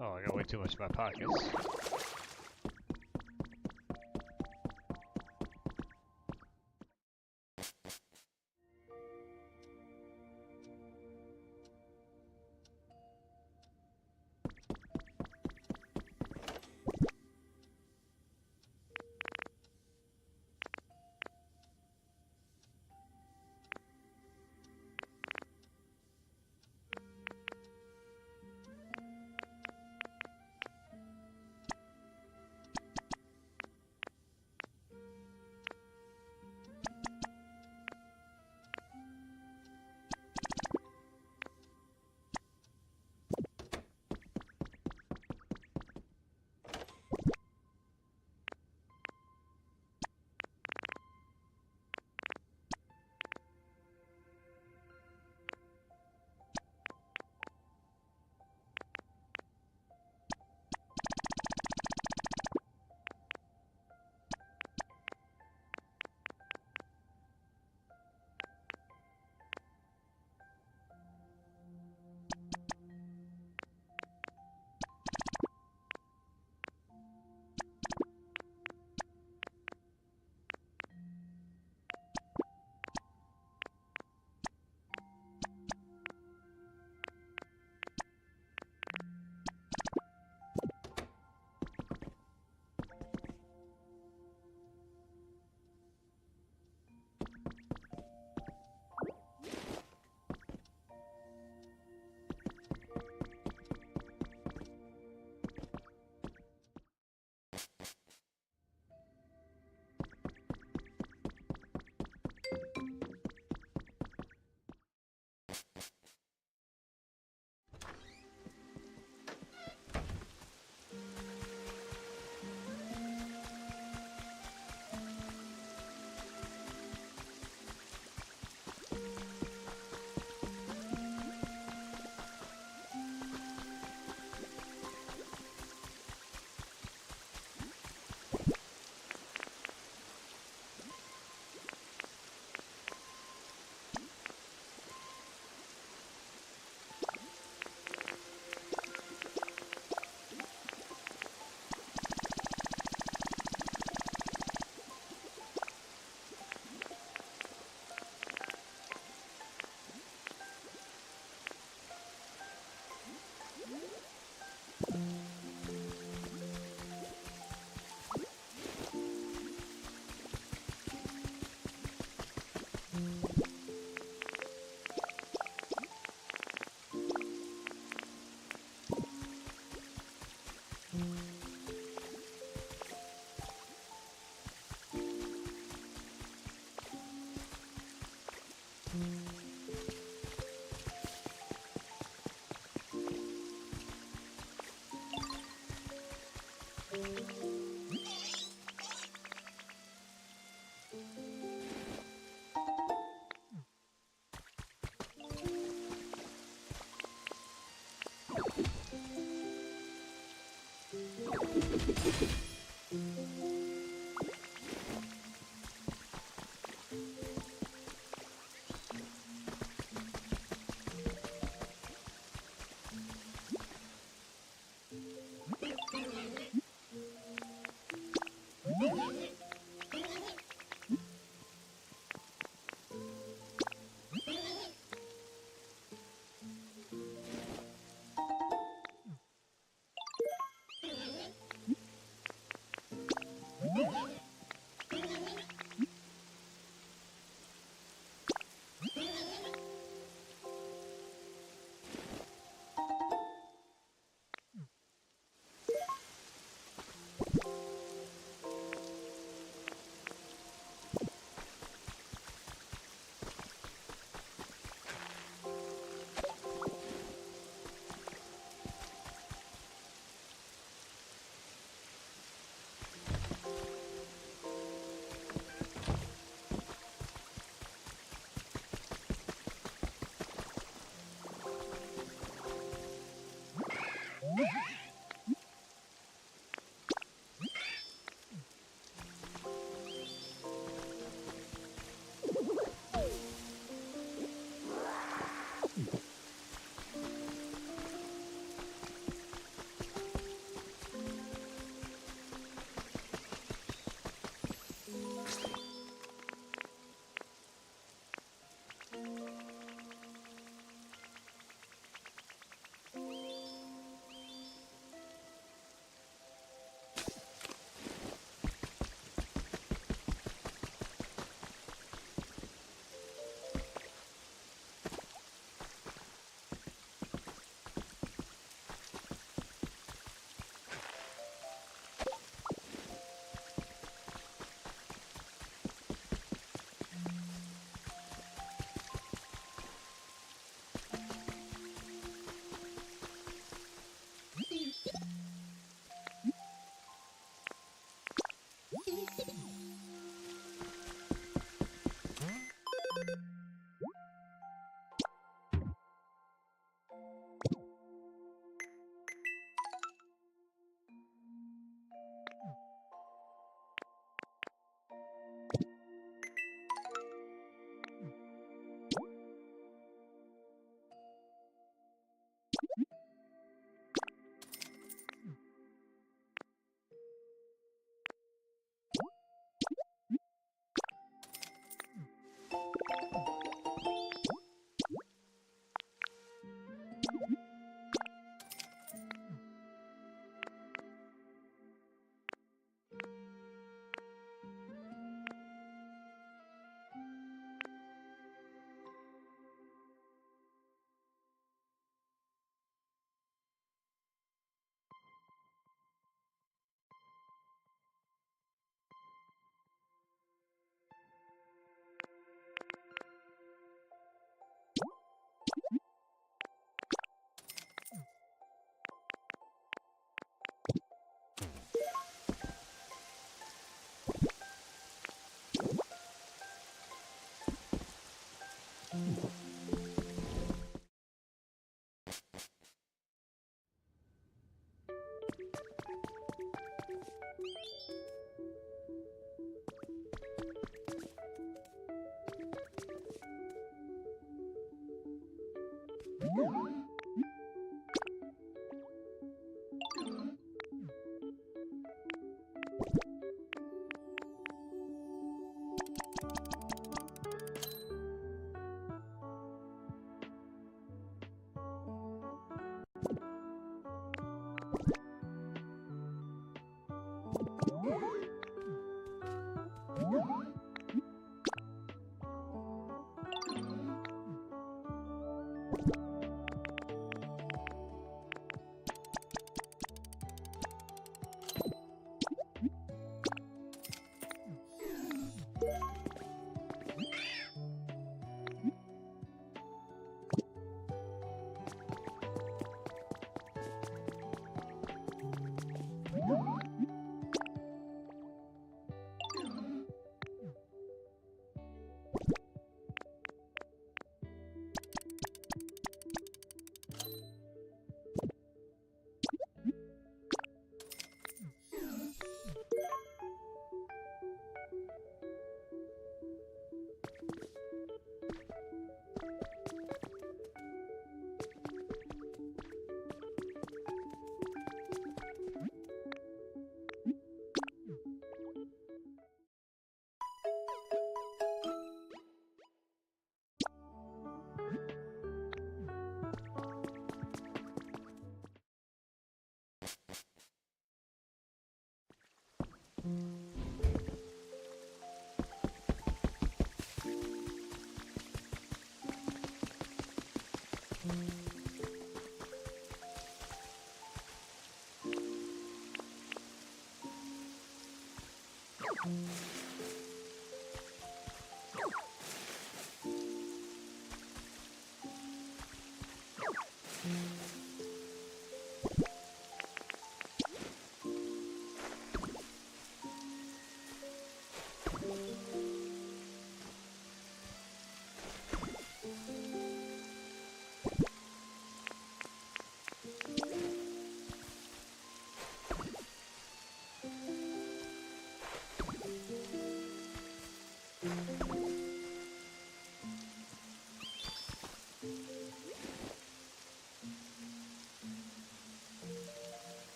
Oh, I got way too much in my pockets.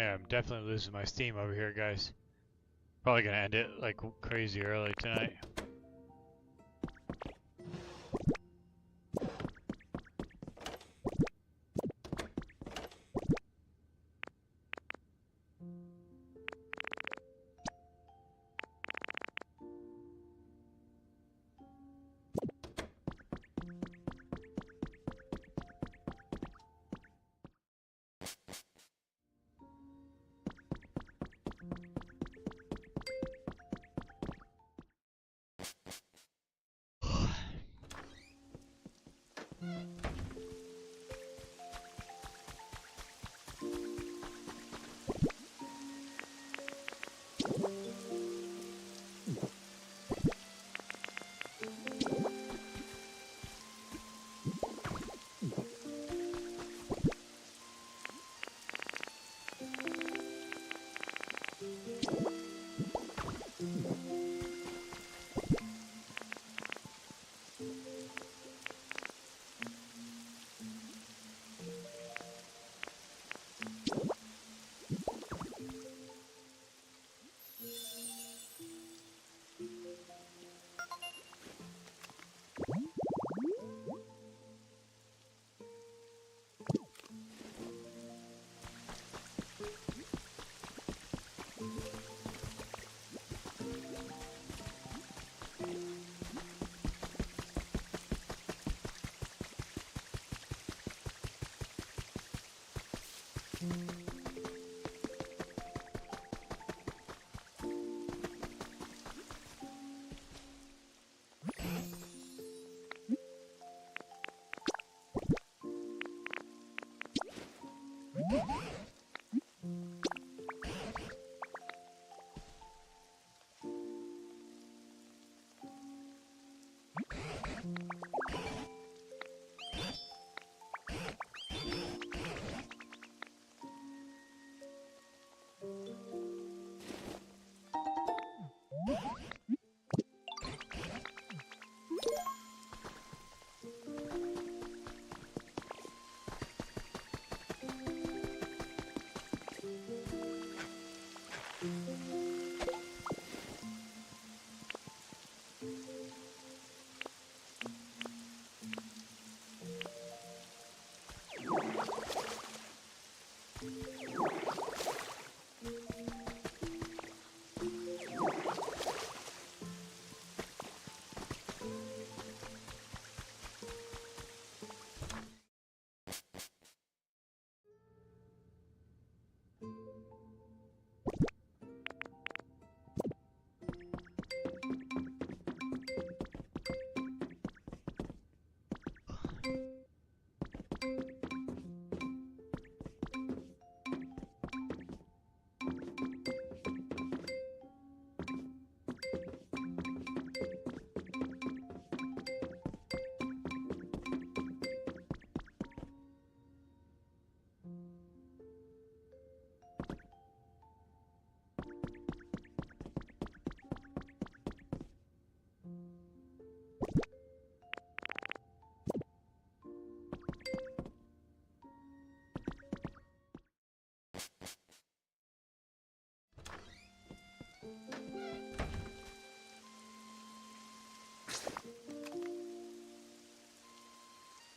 Yeah, I'm definitely losing my steam over here, guys. Probably gonna end it like crazy early tonight.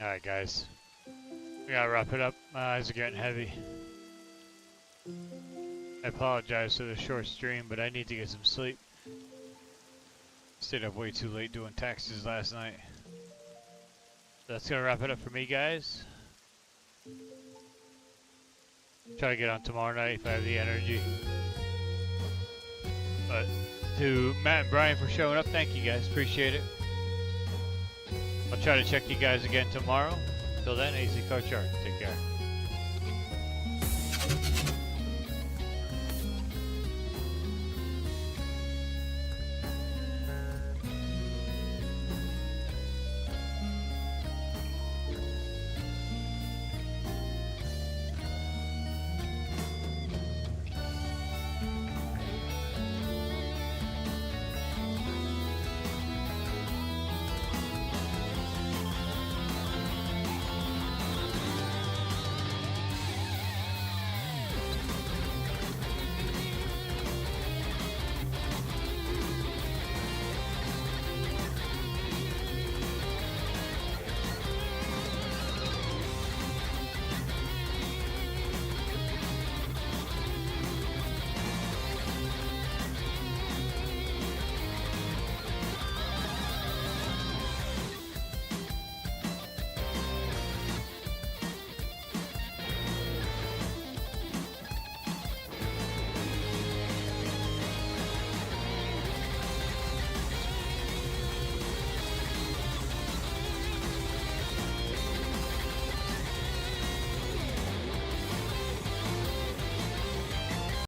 Alright, guys. We gotta wrap it up. My eyes are getting heavy. I apologize for the short stream, but I need to get some sleep. Stayed up way too late doing taxes last night. That's gonna wrap it up for me, guys. Try to get on tomorrow night if I have the energy. But to Matt and Brian for showing up, thank you guys. Appreciate it. I'll try to check you guys again tomorrow. Till then, AC Coach Art. Take care.